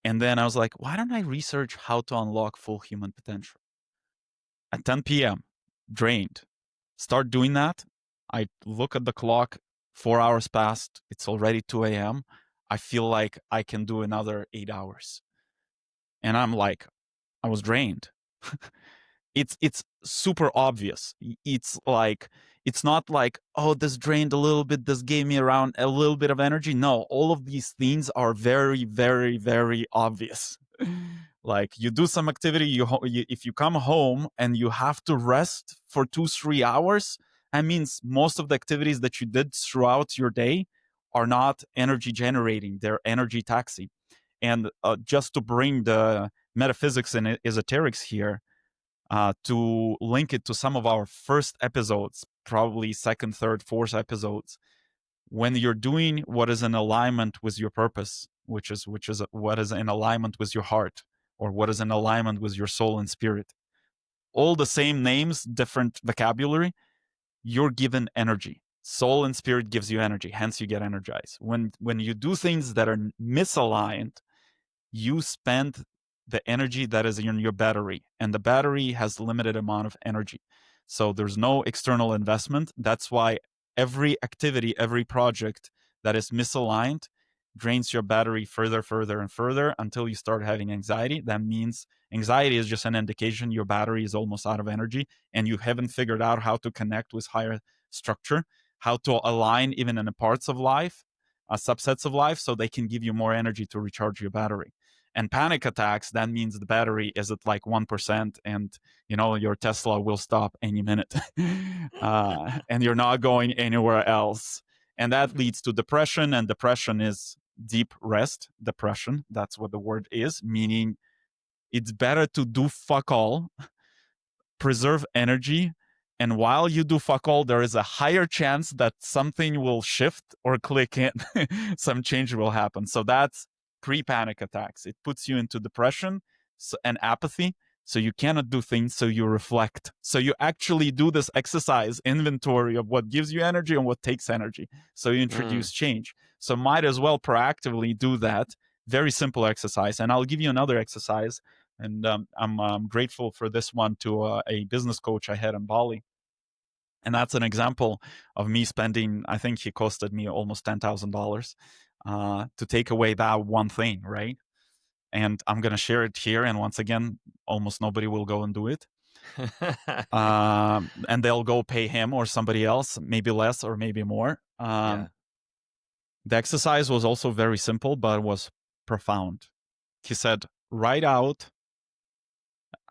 and then I was like, why don't I research how to unlock full human potential? At 10 p.m., drained. Start doing that. I look at the clock, 4 hours passed. It's already 2 a.m. I feel like I can do another 8 hours. And I'm like, I was drained. It's super obvious. It's like, it's not like, oh, this drained a little bit, this gave me around a little bit of energy. No, all of these things are very, very, very obvious. Like, you do some activity, if you come home and you have to rest for 2-3 hours, that means most of the activities that you did throughout your day are not energy generating, they're energy taxing. And just to bring the metaphysics and esoterics here, to link it to some of our first episodes, probably second, third, fourth episodes, when you're doing what is in alignment with your purpose, which is what is in alignment with your heart, or what is in alignment with your soul and spirit, all the same names, different vocabulary, you're given energy. Soul and spirit gives you energy, hence you get energized. When you do things that are misaligned, you spend the energy that is in your battery, and the battery has limited amount of energy, so there's no external investment. That's why every activity, every project that is misaligned drains your battery further and further until you start having anxiety. That means anxiety is just an indication your battery is almost out of energy, and you haven't figured out how to connect with higher structure, how to align even in the parts of life, subsets of life, so they can give you more energy to recharge your battery. And panic attacks, that means the battery is at like 1%, and your Tesla will stop any minute, and you're not going anywhere else. And that leads to depression, and depression is deep rest depression. That's what the word is, meaning it's better to do fuck all, preserve energy, and while you do fuck all, there is a higher chance that something will shift or click in. Some change will happen. So that's pre-panic attacks. It puts you into depression and apathy. So you cannot do things, so you reflect. So you actually do this exercise inventory of what gives you energy and what takes energy. So you Mm. introduce change. So might as well proactively do that. Very simple exercise. And I'll give you another exercise, and I'm grateful for this one to a business coach I had in Bali. And that's an example of me spending, I think he costed me almost $10,000 to take away that one thing, right? And I'm going to share it here. And once again, almost nobody will go and do it. And they'll go pay him or somebody else, maybe less or maybe more. Yeah. The exercise was also very simple, but was profound. He said, write out,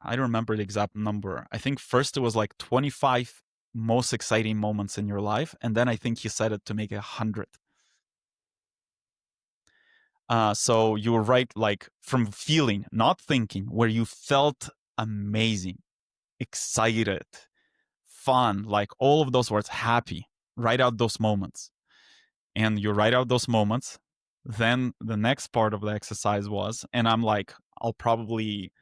I don't remember the exact number. I think first it was like 25 most exciting moments in your life. And then I think he said it to make it 100. So you were right, like from feeling, not thinking, where you felt amazing, excited, fun, like all of those words, happy. Write out those moments. And you write out those moments. Then the next part of the exercise was, and I'm like, I'll probably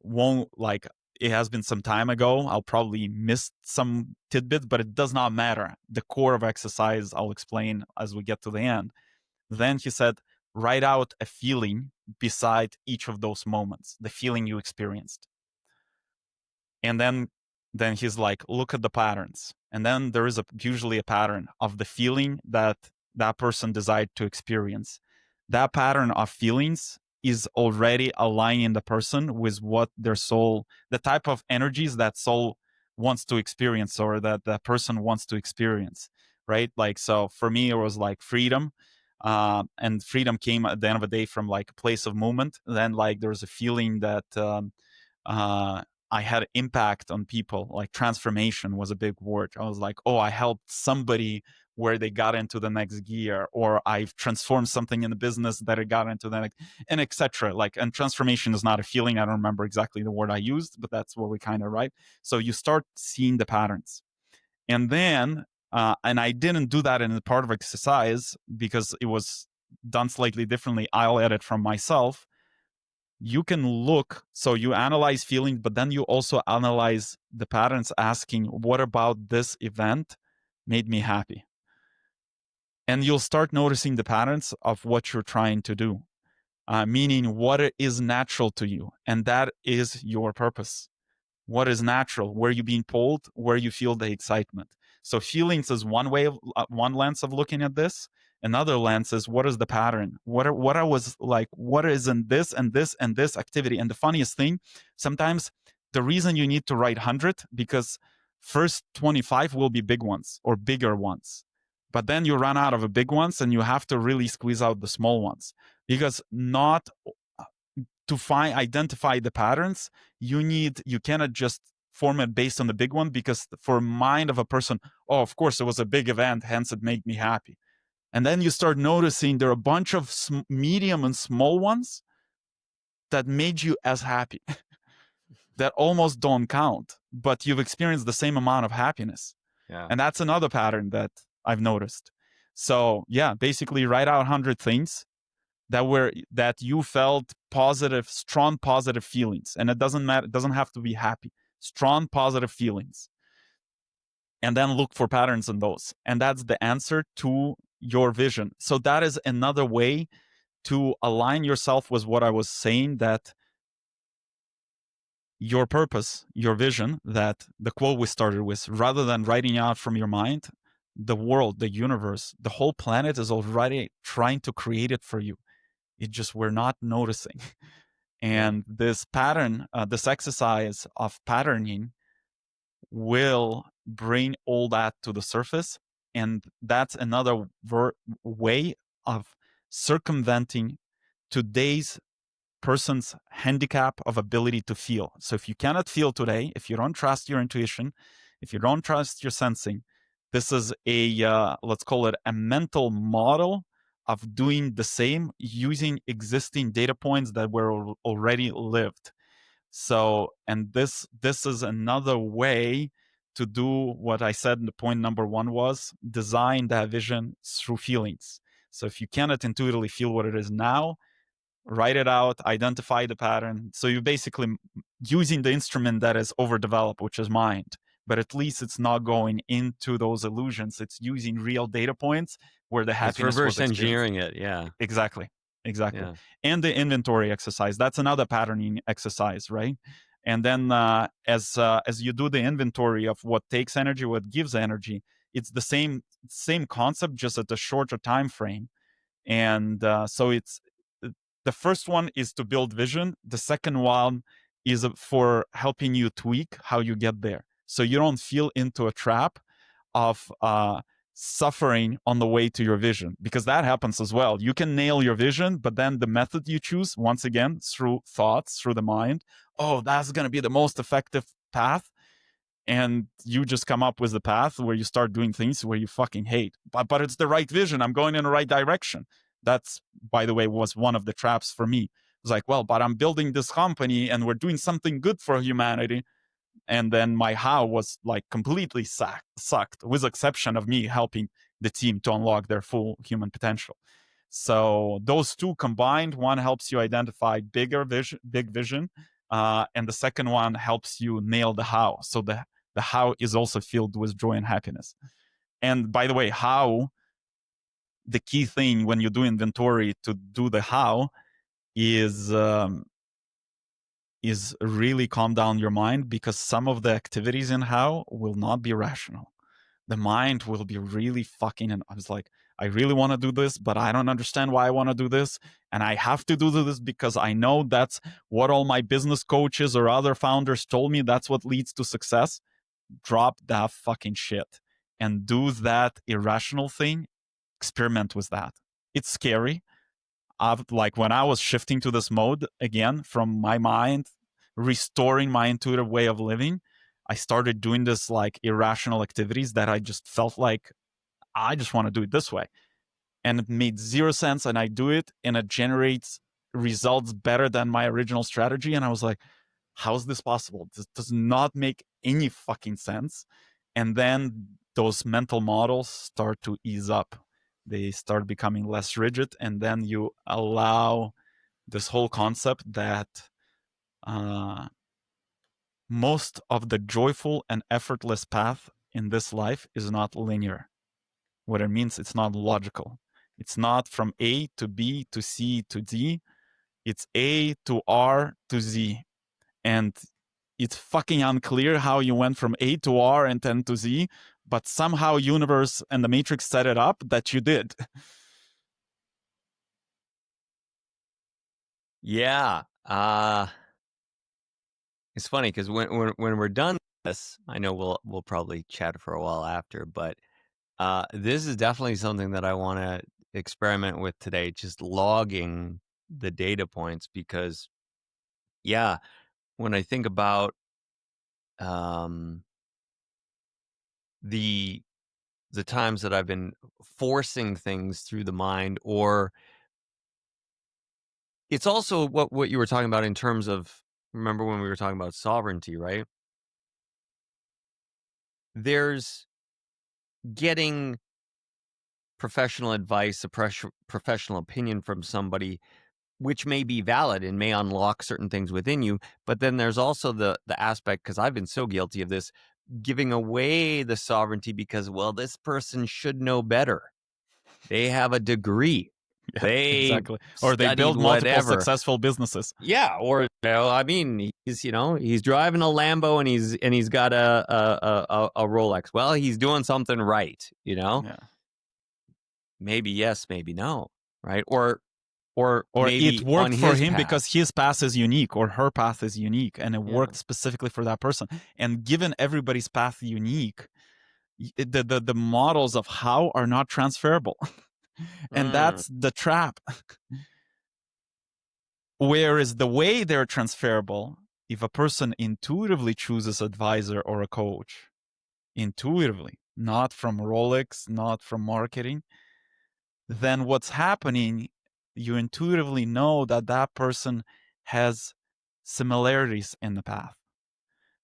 won't like, it has been some time ago. I'll probably miss some tidbits, but it does not matter. The core of exercise I'll explain as we get to the end. Then he said, write out a feeling beside each of those moments, the feeling you experienced. And then he's like, look at the patterns. And then there is usually a pattern of the feeling that that person desired to experience. That pattern of feelings is already aligning the person with what their soul, the type of energies that soul wants to experience, or that that person wants to experience, right? Like, so for me, it was like freedom. And freedom came at the end of the day from like a place of movement. Then like there was a feeling that uh, I had impact on people. Like transformation was a big word. I was like, oh, I helped somebody where they got into the next gear, or I've transformed something in the business that it got into the next, and etc. Like, and transformation is not a feeling. I don't remember exactly the word I used, but that's what we kind of write. So you start seeing the patterns, and then, and I didn't do that in the part of exercise because it was done slightly differently. I'll edit from myself. You can look, so you analyze feelings, but then you also analyze the patterns, asking, what about this event made me happy? And you'll start noticing the patterns of what you're trying to do, meaning what is natural to you. And that is your purpose. What is natural, where you're being pulled, where you feel the excitement. So feelings is one way of one lens of looking at this. Another lens is, what is the pattern? What I was like, what is in this and this and this activity? And the funniest thing, sometimes the reason you need to write 100, because first 25 will be big ones or bigger ones. But then you run out of the big ones and you have to really squeeze out the small ones, because not to identify the patterns, you cannot just form it based on the big one, because for mind of a person, oh, of course it was a big event, hence it made me happy. And then you start noticing there are a bunch of medium and small ones that made you as happy that almost don't count, but you've experienced the same amount of happiness. Yeah. And that's another pattern that I've noticed. So yeah, basically write out 100 things that you felt positive, strong positive feelings. And it doesn't matter, it doesn't have to be happy. Strong positive feelings. And then look for patterns in those. And that's the answer to your vision. So that is another way to align yourself with what I was saying, that your purpose, your vision, that the quote we started with, rather than writing out from your mind, the world, the universe, the whole planet is already trying to create it for you. It just, we're not noticing. Yeah. And this pattern, this exercise of patterning will bring all that to the surface. And that's another way of circumventing today's person's handicap of ability to feel. So if you cannot feel today, if you don't trust your intuition, if you don't trust your sensing, this is let's call it a mental model of doing the same using existing data points that were already lived. So, and this is another way to do what I said in the point number one was design that vision through feelings. So if you cannot intuitively feel what it is now, write it out, identify the pattern. So you're basically using the instrument that is overdeveloped, which is mind, but at least it's not going into those illusions. It's using real data points where the It's happiness was reverse experienced. engineering it. Yeah. Exactly. Yeah. And the inventory exercise, that's another patterning exercise, right? And then as you do the inventory of what takes energy, what gives energy, it's the same concept, just at a shorter time frame. And so it's the first one is to build vision. The second one is for helping you tweak how you get there, so you don't feel into a trap of suffering on the way to your vision, because that happens as well. You can nail your vision, but then the method you choose, once again, through thoughts, through the mind, oh, that's going to be the most effective path, and you just come up with the path where you start doing things where you fucking hate. But it's the right vision. I'm going in the right direction. That's, by the way, was one of the traps for me. It's like, well, but I'm building this company and we're doing something good for humanity. And then my how was like completely sucked, with exception of me helping the team to unlock their full human potential. So those two combined, one helps you identify big vision, and the second one helps you nail the how. So the how is also filled with joy and happiness. And by the way, how, the key thing when you do inventory to do the how is really calm down your mind, because some of the activities in how will not be rational. The mind will be really fucking, and I was like, I really want to do this, but I don't understand why I want to do this. And I have to do this because I know that's what all my business coaches or other founders told me. That's what leads to success. Drop that fucking shit and do that irrational thing. Experiment with that. It's scary. Like when I was shifting to this mode again from my mind, restoring my intuitive way of living, I started doing this like irrational activities that I just felt like I just want to do it this way. And it made zero sense. And I do it and it generates results better than my original strategy. And I was like, how is this possible? This does not make any fucking sense. And then those mental models start to ease up. They start becoming less rigid. And then you allow this whole concept that most of the joyful and effortless path in this life is not linear. What it means, it's not logical. It's not from A to B to C to D. It's A to R to Z. And it's fucking unclear how you went from A to R and then to Z, but somehow universe and the matrix set it up that you did. Yeah. It's funny because when we're done with this, I know we'll probably chat for a while after, but this is definitely something that I want to experiment with today, just logging the data points, because yeah, when I think about the times that I've been forcing things through the mind, or it's also what you were talking about in terms of, remember when we were talking about sovereignty, right? There's getting professional advice, a professional opinion from somebody, which may be valid and may unlock certain things within you. But then there's also the aspect, because I've been so guilty of this, giving away the sovereignty because, well, this person should know better. They have a degree. Yeah, They exactly. Or they studied build multiple whatever. successful businesses. Yeah, or I mean, he's driving a Lambo and he's got a Rolex. Well, he's doing something right, Yeah. Maybe yes, maybe no, right? Or Or it maybe on worked for his him path. because his path is unique, or her path is unique, and it Yeah. worked specifically for that person. And given everybody's path unique, The models of how are not transferable. And Mm. that's the trap. Whereas the way they're transferable, if a person intuitively chooses advisor or a coach, intuitively, not from Rolex, not from marketing, then what's happening, you intuitively know that that person has similarities in the path.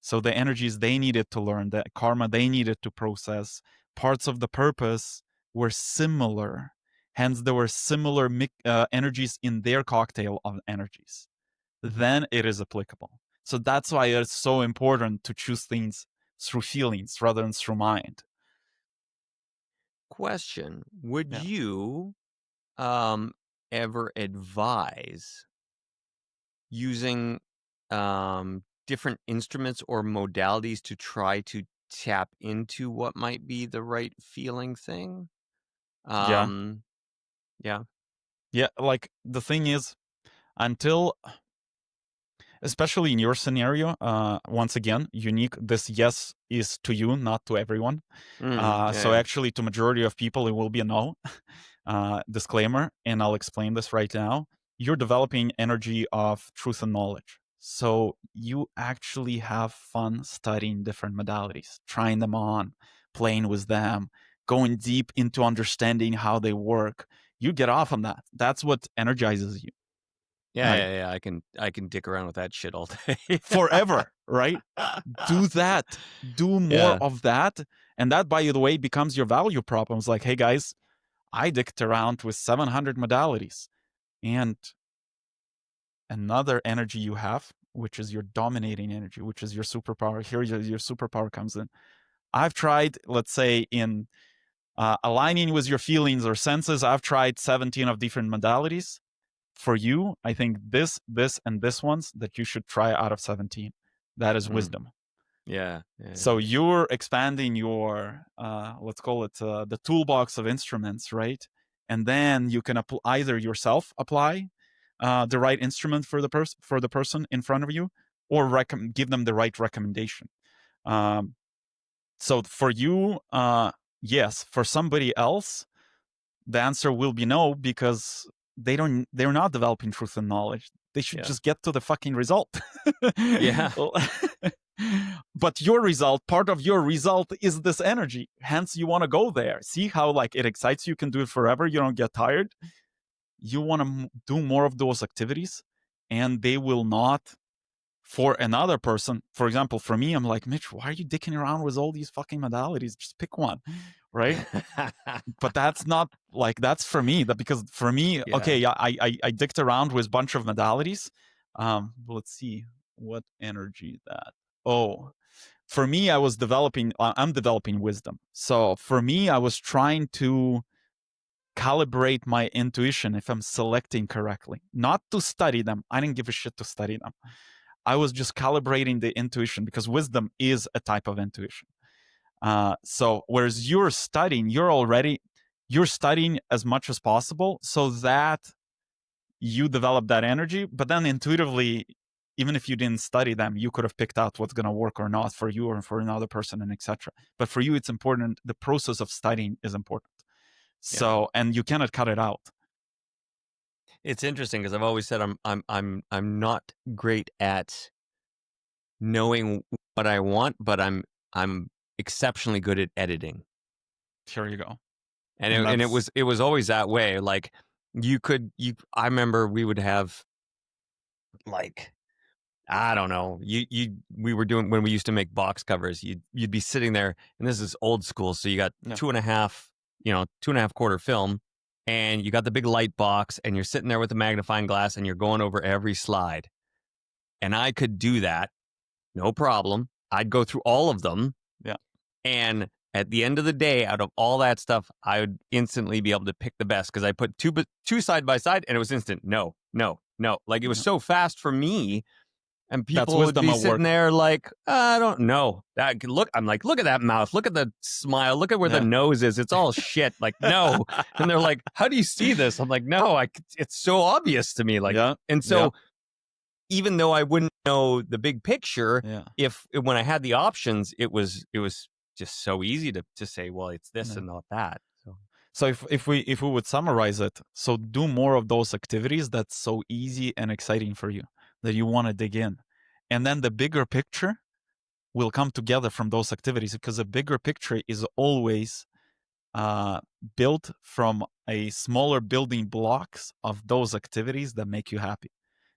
So the energies they needed to learn, the karma they needed to process, parts of the purpose were similar. Hence, there were similar energies in their cocktail of energies. Then it is applicable. So that's why it's so important to choose things through feelings rather than through mind. Question: would Yeah. you ever advise using different instruments or modalities to try to tap into what might be the right feeling thing? Yeah. Um, yeah. Yeah. Like the thing is, until, especially in your scenario, once again, unique, this yes is to you, not to everyone. Yeah, So yeah. actually, to majority of people, it will be a no. Disclaimer, and I'll explain this right now. You're developing energy of truth and knowledge. So you actually have fun studying different modalities, trying them on, playing with them, going deep into understanding how they work. You get off on that. That's what energizes you. Yeah, Like yeah, yeah. I can dick around with that shit all day. forever, right? Do that. Do more Yeah. of that. And that, by the way, becomes your value problem. It's like, hey guys, I dicked around with 700 modalities. And another energy you have, which is your dominating energy, which is your superpower. Here, your superpower comes in. I've tried, let's say, in aligning with your feelings or senses, I've tried 17 of different modalities. For you, I think this, and this ones that you should try out of 17. That is Mm. wisdom. Yeah, yeah, So yeah. you're expanding your, let's call it the toolbox of instruments, right? And then you can either yourself apply the right instrument for the person in front of you, or give them the right recommendation. Um, so for you, yes. For somebody else, the answer will be no, because they're not developing truth and knowledge. They should Yeah. just get to the fucking result. Yeah. But your result, part of your result is this energy. Hence, you want to go there. See how like it excites you? You can do it forever. You don't get tired. You want to do more of those activities, and they will not. For another person, for example, for me, I'm like, Mitch, why are you dicking around with all these fucking modalities? Just pick one, right? But that's not like, that's for me. That because for me, Yeah. okay, I dicked around with a bunch of modalities. Let's see what energy that. Oh, for me, I'm developing wisdom. So for me, I was trying to calibrate my intuition if I'm selecting correctly, not to study them. I didn't give a shit to study them. I was just calibrating the intuition, because wisdom is a type of intuition. So whereas you're studying as much as possible so that you develop that energy, but then intuitively, even if you didn't study them, you could have picked out what's going to work or not for you or for another person, and etc. But for you, it's important. The process of studying is important. Yeah. So, and you cannot cut it out. It's interesting because I've always said I'm not great at knowing what I want, but I'm exceptionally good at editing. Here you go. And And it was always that way. Like I remember we would have, like, I don't know. We were doing, when we used to make box covers, you'd be sitting there, and this is old school. So you got yeah, 2.5 quarter film, and you got the big light box, and you're sitting there with the magnifying glass, and you're going over every slide. And I could do that, no problem. I'd go through all of them, yeah, and at the end of the day, out of all that stuff, I would instantly be able to pick the best, because I put two side by side, and it was instant. No, no, no. Like, it was yeah. so fast for me. And That's people would wisdom be at sitting work. there like, I don't know. Look, I'm like, look at that mouth. Look at the smile. Look at where the Yeah, nose is. It's all shit. Like, no. And they're like, how do you see this? I'm like, no, it's so obvious to me. Like, yeah, and yeah, so even though I wouldn't know the big picture, yeah, if when I had the options, it was just so easy to say, well, it's this Yeah. and not that. So, So if we would summarize it, so do more of those activities that's so easy and exciting for you that you want to dig in. And then the bigger picture will come together from those activities, because the bigger picture is always uh, built from a smaller building blocks of those activities that make you happy.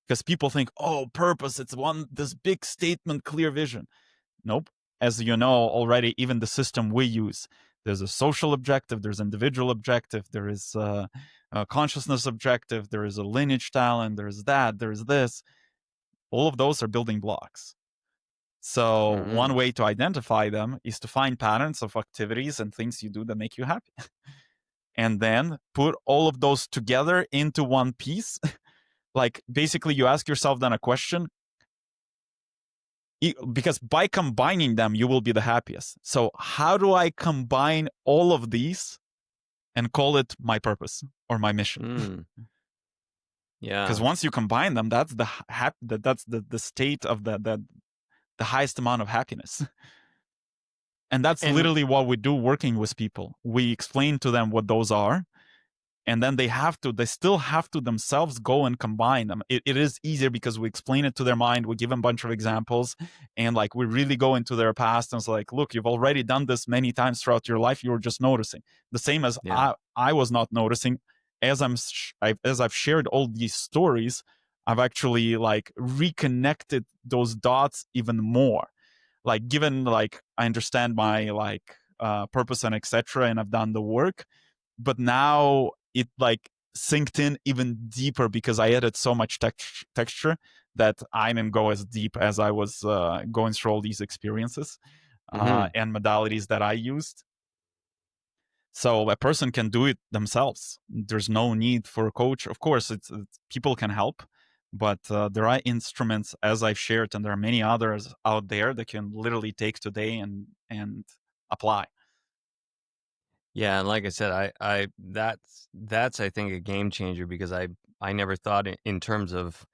Because people think, oh, purpose, it's this big statement, clear vision. Nope. As you know already, even the system we use, there's a social objective, there's individual objective, there is a consciousness objective, there is a lineage talent, there's that, there's this. All of those are building blocks. So mhm. one way to identify them is to find patterns of activities and things you do that make you happy. And then put all of those together into one piece. Like basically you ask yourself then a question, because by combining them you will be the happiest. So how do I combine all of these and call it my purpose or my mission? Mm, Because yeah. once you combine them, that's the state of the highest amount of happiness. And that's And literally what we do working with people. We explain to them what those are, and then they still have to themselves go and combine them. It is easier because we explain it to their mind, we give them a bunch of examples, and like we really go into their past, and it's like, look, you've already done this many times throughout your life, you were just noticing the same as yeah. I was not noticing. As I've shared all these stories, I've actually like reconnected those dots even more. Like given like I understand my like purpose and etc, and I've done the work, but now it like synced in even deeper because I added so much texture that I didn't go as deep as I was going through all these experiences Mhm. and modalities that I used. So a person can do it themselves. There's no need for a coach. Of course, it's people can help, but there are instruments, as I've shared, and there are many others out there that can literally take today and apply. Yeah, and like I said, I that's I think a game changer because I never thought in terms of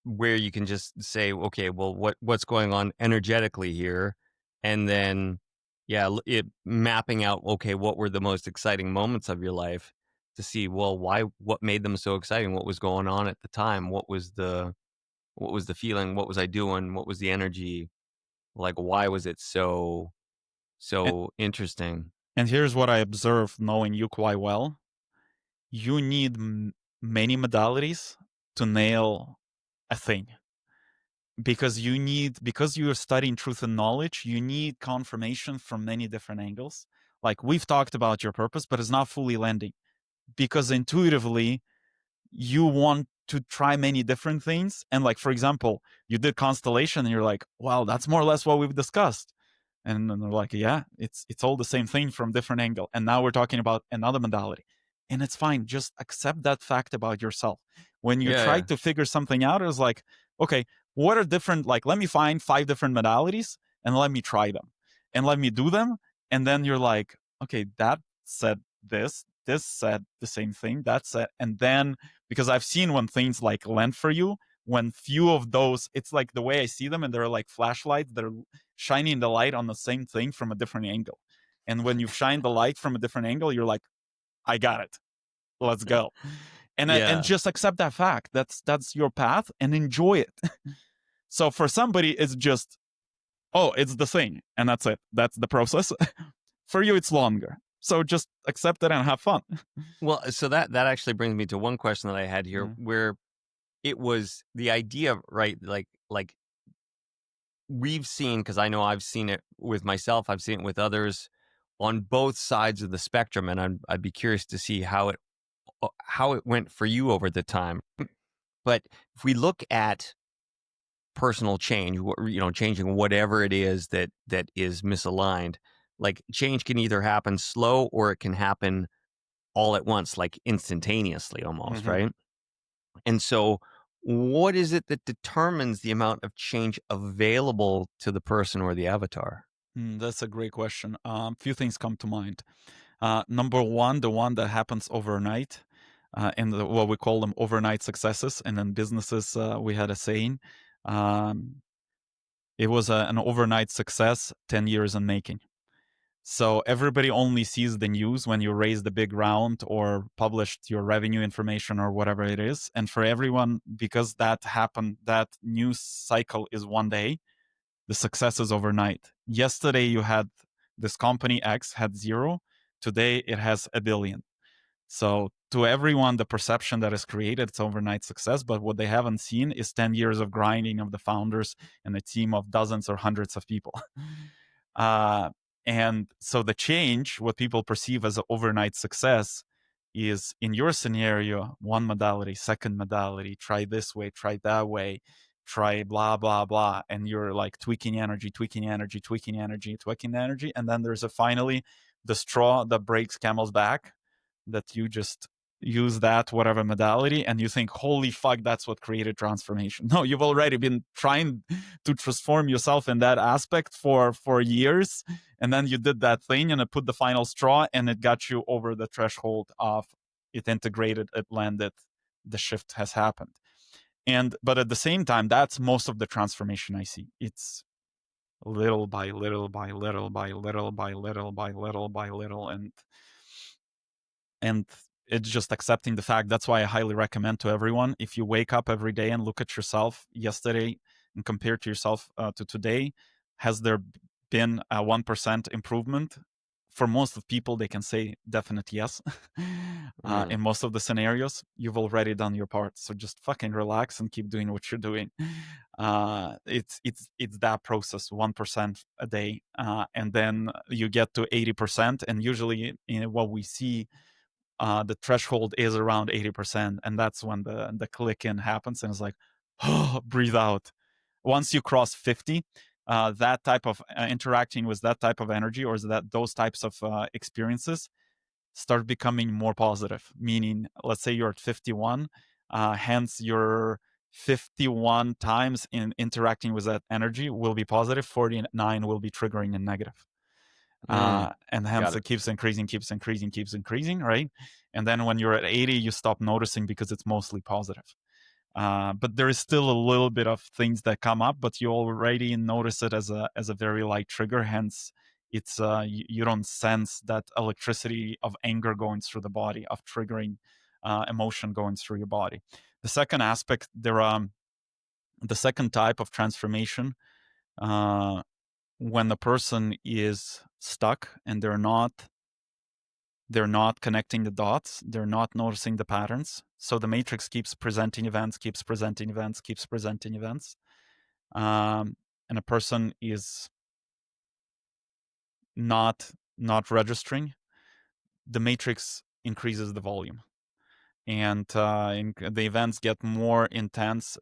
where you can just say, okay, well, what's going on energetically here, and then yeah, it mapping out, okay, what were the most exciting moments of your life to see, well, why, what made them so exciting, what was going on at the time, what was the feeling, what was I doing, what was the energy, like why was it And, so interesting. and here's what I observed, knowing you quite well. You need many modalities to nail a thing, because you're studying truth and knowledge, you need confirmation from many different angles. Like we've talked about your purpose, but it's not fully landing because intuitively you want to try many different things. And like, for example, you did constellation and you're like, wow, that's more or less what we've discussed. And then they're like, yeah, it's all the same thing from different angle. And now we're talking about another modality. And it's fine. Just accept that fact about yourself. When you Yeah, try yeah. to figure something out, it's like, okay, what are different, like, let me find 5 different modalities and let me try them and let me do them. And then you're like, okay, that said this said the same thing, that said, and then because I've seen when things like land for you, when few of those, it's like the way I see them, and they're like flashlights that are shining the light on the same thing from a different angle. And when you've shined the light from a different angle, you're like, I got it. Let's go. And Yeah. just accept that fact. That's your path and enjoy it. So for somebody, it's just, oh, it's the thing, and that's it. That's the process. For you, it's longer. So just accept it and have fun. Well, so that actually brings me to one question that I had here Yeah. where it was the idea of, right, like we've seen, because I know I've seen it with myself, I've seen it with others on both sides of the spectrum, and I'd be curious to see how it went for you over the time. But if we look at personal change, changing whatever it is that is misaligned, like change can either happen slow or it can happen all at once, like instantaneously almost, Mhm. right? And so, what is it that determines the amount of change available to the person or the avatar? That's a great question. Few things come to mind. Number one, the one that happens overnight, and what we call them overnight successes. And in businesses, we had a saying, um, it was an overnight success, 10 years in making. So everybody only sees the news when you raise the big round or published your revenue information or whatever it is. And for everyone, because that happened, that news cycle is one day, the success is overnight. Yesterday you had this company X had zero. Today it has a billion. So to everyone, the perception that is created, it's overnight success. But what they haven't seen is 10 years of grinding of the founders and a team of dozens or hundreds of people. uh, and so the change, what people perceive as an overnight success, is in your scenario, one modality, second modality, try this way, try that way, try blah, blah, blah. And you're like tweaking energy, tweaking energy, tweaking energy, tweaking energy. And then there's a finally the straw that breaks camel's back, that you just use that whatever modality and you think, holy fuck, that's what created transformation. No, you've already been trying to transform yourself in that aspect for years, and then you did that thing and it put the final straw and it got you over the threshold of it integrated, it landed, the shift has happened. And but at the same time, that's most of the transformation I see. It's little by little by little by little by little by little by little, and it's just accepting the fact. That's why I highly recommend to everyone, if you wake up every day and look at yourself yesterday and compare to yourself to today, has there been a 1% improvement? For most of people, they can say definite yes. Mm. In most of the scenarios, you've already done your part, so just fucking relax and keep doing what you're doing. It's that process, 1% a day, and then you get to 80%, and usually, what we see, the threshold is around 80%, and that's when the click in happens, and it's like, oh, breathe out. Once you cross 50, that type of interacting with that type of energy, or that those types of experiences start becoming more positive. Meaning, let's say you're at 51, hence your 51 times in interacting with that energy will be positive, 49 will be triggering and negative. Mm. And Got hence it. it keeps increasing, keeps increasing, keeps increasing, right? And then when you're at 80, you stop noticing because it's mostly positive. But there is still a little bit of things that come up, but you already notice it as a very light trigger. Hence, it's you don't sense that electricity of anger going through the body, of triggering emotion going through your body. The second aspect, the second type of transformation, uh, when the person is stuck and they're not connecting the dots, they're not noticing the patterns, so the matrix keeps presenting events, keeps presenting events, keeps presenting events, and a person is not registering, the matrix increases the volume, and the events get more intense.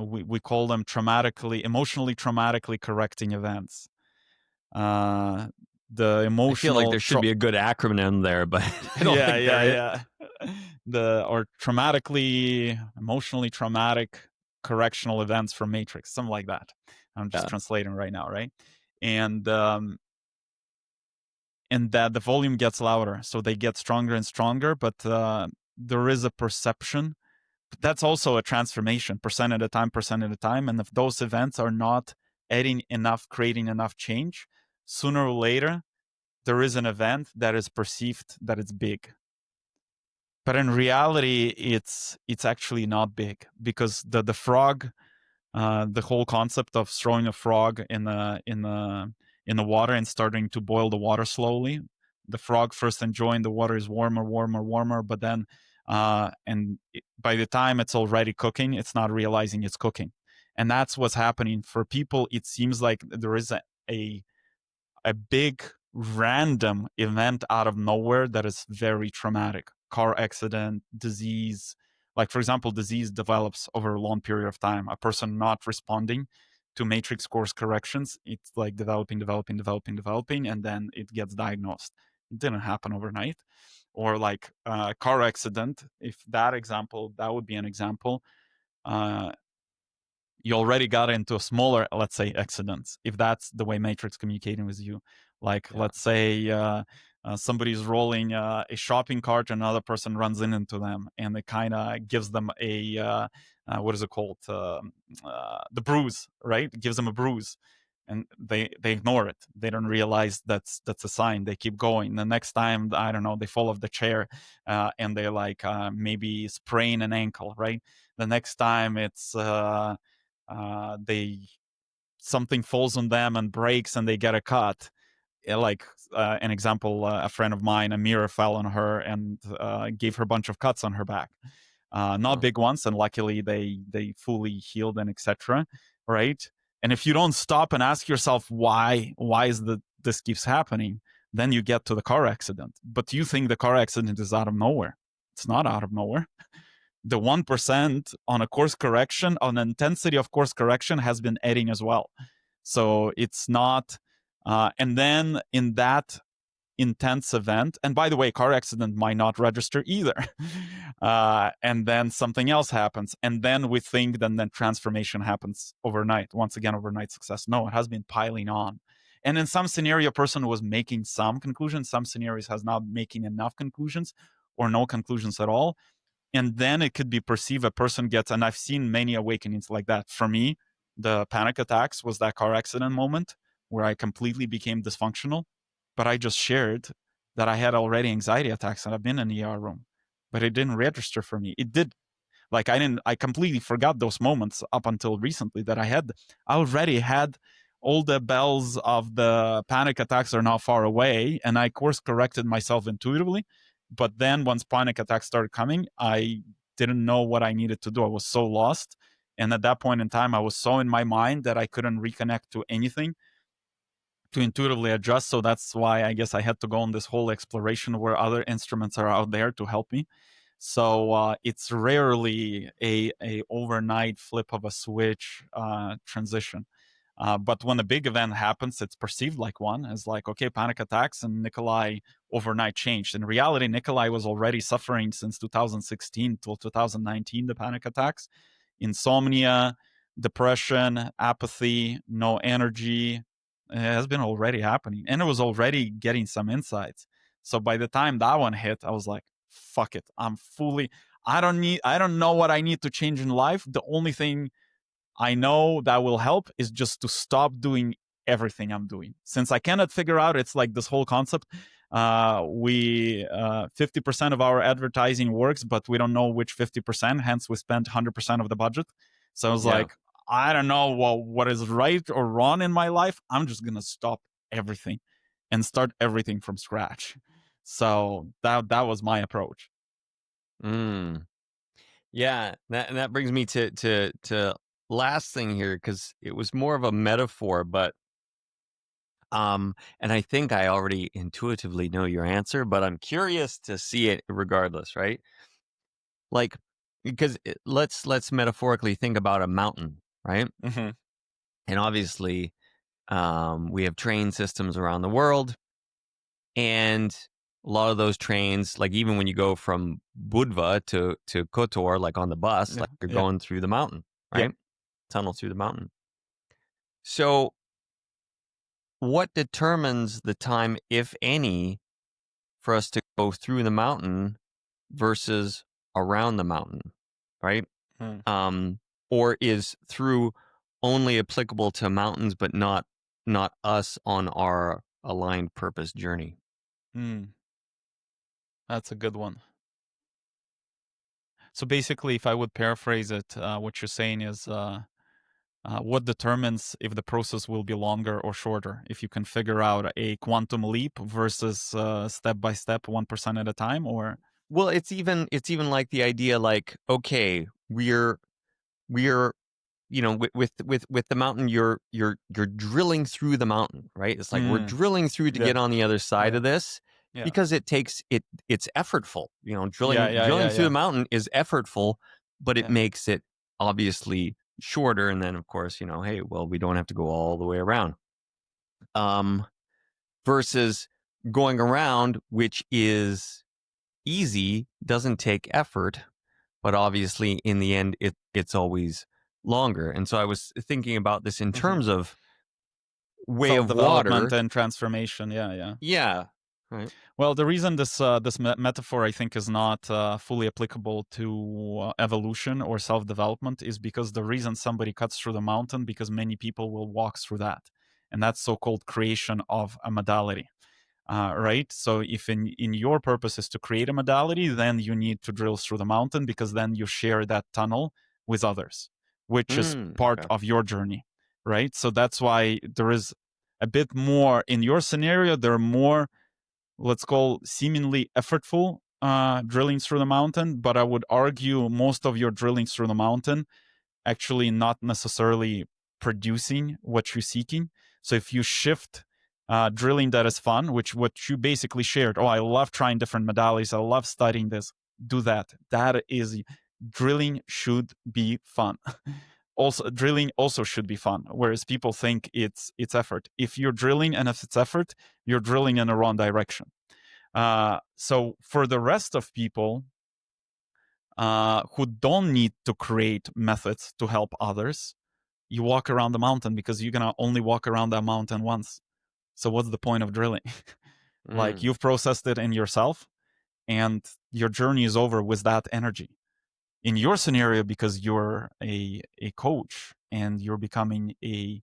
We call them emotionally traumatically correcting events. uh, the I feel like emotional there should be a good acronym there, but I don't yeah, think there yeah, is. yeah. Or emotionally traumatic correctional events from Matrix, something like that. I'm just Yeah. translating right now, right? And that the volume gets louder, so they get stronger and stronger. But there is a perception. That's also a transformation, percent at a time, percent at a time. And if those events are not adding enough, creating enough change, sooner or later, there is an event that is perceived that it's big, but in reality it's actually not big, because the frog, the whole concept of throwing a frog in the water and starting to boil the water slowly, the frog first enjoying the water is warmer, warmer, warmer, but then by the time it's already cooking, it's not realizing it's cooking. And that's what's happening for people. It seems like there is a a big random event out of nowhere that is very traumatic. Car accident, disease. Like, for example, disease develops over a long period of time. A person not responding to matrix course corrections, it's like developing, developing, developing, developing, and then it gets diagnosed. It didn't happen overnight. Or like a car accident, if that would be an example. Uh, you already got into a smaller, let's say, accidents, if that's the way matrix communicating with you. Like, Yeah. let's say somebody's rolling a shopping cart, another person runs into them, and it kind of gives them a what is it called, the bruise, right? It gives them a bruise. and they ignore it. They don't realize that's a sign. They keep going. The next time, I don't know, they fall off the chair, and they like maybe sprain an ankle, right? The next time it's they something falls on them and breaks and they get a cut. Like an example, a friend of mine, a mirror fell on her and gave her a bunch of cuts on her back. Not Oh, big ones, and luckily they fully healed and etc. Right? And if you don't stop and ask yourself why is this keeps happening, then you get to the car accident. But you think the car accident is out of nowhere. It's not out of nowhere. The 1% on a course correction, on intensity of course correction, has been adding as well. So it's not, and then in that intense event, and by the way, car accident might not register either. And then something else happens. And then we think that then transformation happens overnight. Once again, overnight success. No, it has been piling on. And in some scenario, a person was making some conclusions. Some scenarios has not making enough conclusions or no conclusions at all, and then it could be perceived a person gets, and I've seen many awakenings like that. For me, the panic attacks was that car accident moment where I completely became dysfunctional, but I just shared that I had already anxiety attacks and I've been in the ER room, but it didn't register for me. It did. Like I completely forgot those moments up until recently that I already had all the bells of the panic attacks are not far away, and I course corrected myself intuitively. But then once panic attacks started coming, I didn't know what I needed to do. I was so lost. And at that point in time, I was so in my mind that I couldn't reconnect to anything to intuitively adjust. So that's why I guess I had to go on this whole exploration where other instruments are out there to help me. So it's rarely a overnight flip of a switch transition. But when a big event happens, it's perceived like one. It's like, okay, panic attacks, and Nikolai overnight changed. In reality, Nikolai was already suffering since 2016 till 2019, the panic attacks, insomnia, depression, apathy, no energy. It has been already happening, and it was already getting some insights. So by the time that one hit, I was like, fuck it. I don't know what I need to change in life. The only thing I know that will help is just to stop doing everything I'm doing. Since I cannot figure out, it's like this whole concept. We 50% of our advertising works, but we don't know which 50%. Hence, we spent 100% of the budget. So I was yeah. like, I don't know what is right or wrong in my life. I'm just gonna stop everything and start everything from scratch. So that was my approach. Mm. Yeah, that brings me to last thing here because it was more of a metaphor, but and I think I already intuitively know your answer, but I'm curious to see it regardless, right? Like because let's metaphorically think about a mountain, right? Mm-hmm. And obviously, we have train systems around the world, and a lot of those trains, like even when you go from Budva to Kotor, like on the bus, Yeah, like you're yeah, going through the mountain, yeah. right? Tunnel through the mountain. So, what determines the time, if any, for us to go through the mountain versus around the mountain, right? Mm, Um, or is through only applicable to mountains, but not us on our aligned purpose journey? mm, that's a good one. So basically, if I would paraphrase it, what you're saying is what determines if the process will be longer or shorter? If you can figure out a quantum leap versus step by step, 1% at a time, or Well, it's even like the idea, like, okay, we're with the mountain, you're drilling through the mountain, right? It's like we're mm, drilling through to yeah, get on the other side yeah, of this yeah, because it's effortful. yeah, yeah, Drilling yeah, through the yeah, mountain is effortful, but it yeah, makes it obviously shorter. And then of course, hey, well, we don't have to go all the way around. Um, versus going around, which is easy, doesn't take effort, but obviously in the end it's always longer. And so I was thinking about this in hmm, terms of way self of development water. and transformation. Yeah, yeah. Yeah. Right. Well, the reason this metaphor I think is not fully applicable to evolution or self development is because the reason somebody cuts through the mountain because many people will walk through that, and that's so-called creation of a modality. Right? So if in your purpose is to create a modality, then you need to drill through the mountain, because then you share that tunnel with others, which is part Okay. of your journey, right? So that's why there is a bit more in your scenario. There are more, let's call, seemingly effortful drilling through the mountain, but I would argue most of your drilling through the mountain actually not necessarily producing what you're seeking. So if you shift drilling that is fun, which what you basically shared, oh, I love trying different modalities, I love studying this, do that. That is, drilling should be fun. Also, drilling also should be fun, whereas people think it's effort. If you're drilling and if it's effort, you're drilling in the wrong direction. So for the rest of people who don't need to create methods to help others, you walk around the mountain, because you're gonna only walk around that mountain once. So what's the point of drilling? Like, Mm. you've processed it in yourself, and your journey is over with that energy. In your scenario, because you're a coach and you're becoming a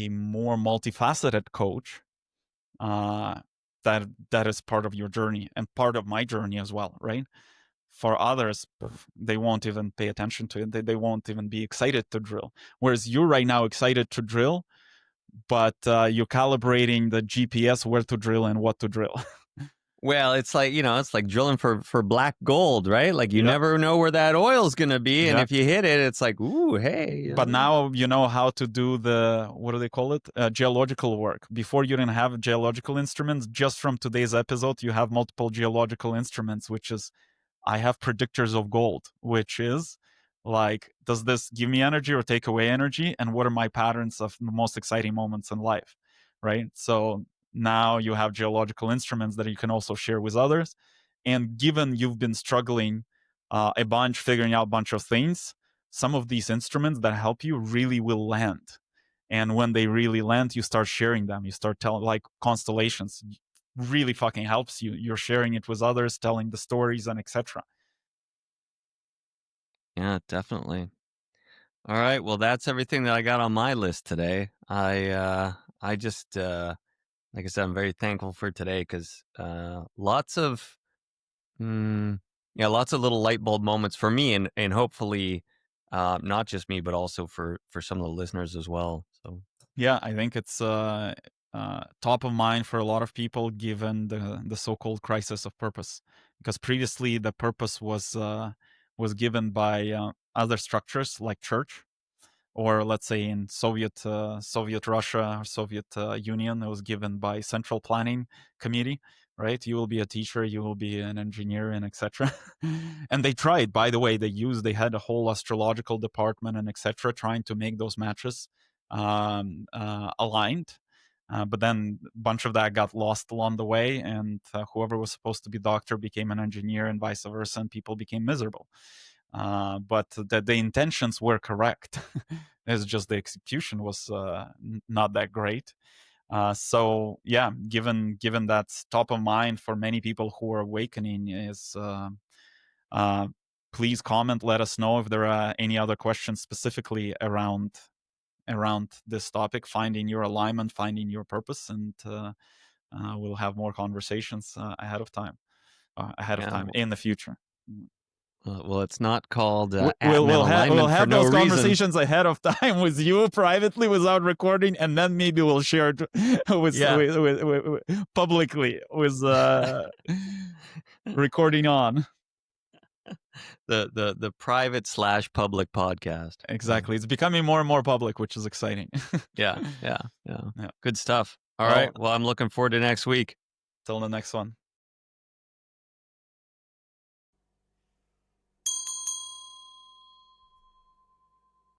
more multifaceted coach, uh, that is part of your journey and part of my journey as well, right? For others, they won't even pay attention to it. They won't even be excited to drill. Whereas you're right now excited to drill, but you're calibrating the GPS where to drill and what to drill. Well, it's like, it's like drilling for black gold, right? Like you Yeah, never know where that oil's going to be. And yeah. if you hit it, it's like, ooh, hey. But now you know how to do the, what do they call it? Geological work. Before you didn't have geological instruments. Just from today's episode, you have multiple geological instruments, which is, I have predictors of gold, which is like, does this give me energy or take away energy? And what are my patterns of the most exciting moments in life? Right. So now you have geological instruments that you can also share with others. And given you've been struggling a bunch, figuring out a bunch of things, some of these instruments that help you really will land. And when they really land, you start sharing them. You start telling, like constellations really fucking helps you. You're sharing it with others, telling the stories and etc. Yeah, definitely. All right. Well, that's everything that I got on my list today. I just, like I said, I'm very thankful for today because lots of, yeah, lots of little light bulb moments for me, and hopefully, not just me, but also for some of the listeners as well. So Yeah, I think it's top of mind for a lot of people, given the so-called crisis of purpose. Because previously the purpose was given by other structures like church, or let's say in Soviet Russia or Soviet Union, it was given by central planning committee, right? You will be a teacher, you will be an engineer, and etc. And they tried, by the way, they had a whole astrological department and etc. trying to make those matches aligned. But then a bunch of that got lost along the way, and whoever was supposed to be doctor became an engineer, and vice versa, and people became miserable. But the intentions were correct. It's just the execution was not that great. So yeah, given that's top of mind for many people who are awakening, is please comment, let us know if there are any other questions specifically around this topic, finding your alignment, finding your purpose, and we'll have more conversations ahead of time yeah, in the future. well, it's not called at We'll men alignment for have no those reason. conversations ahead of time with you privately without recording, and then maybe we'll share it Yeah, with publicly with recording on. the private / public podcast. Exactly, it's becoming more and more public, which is exciting. Yeah, yeah, yeah. Yeah. Good stuff. All Well, right. Well, I'm looking forward to next week. till the next one.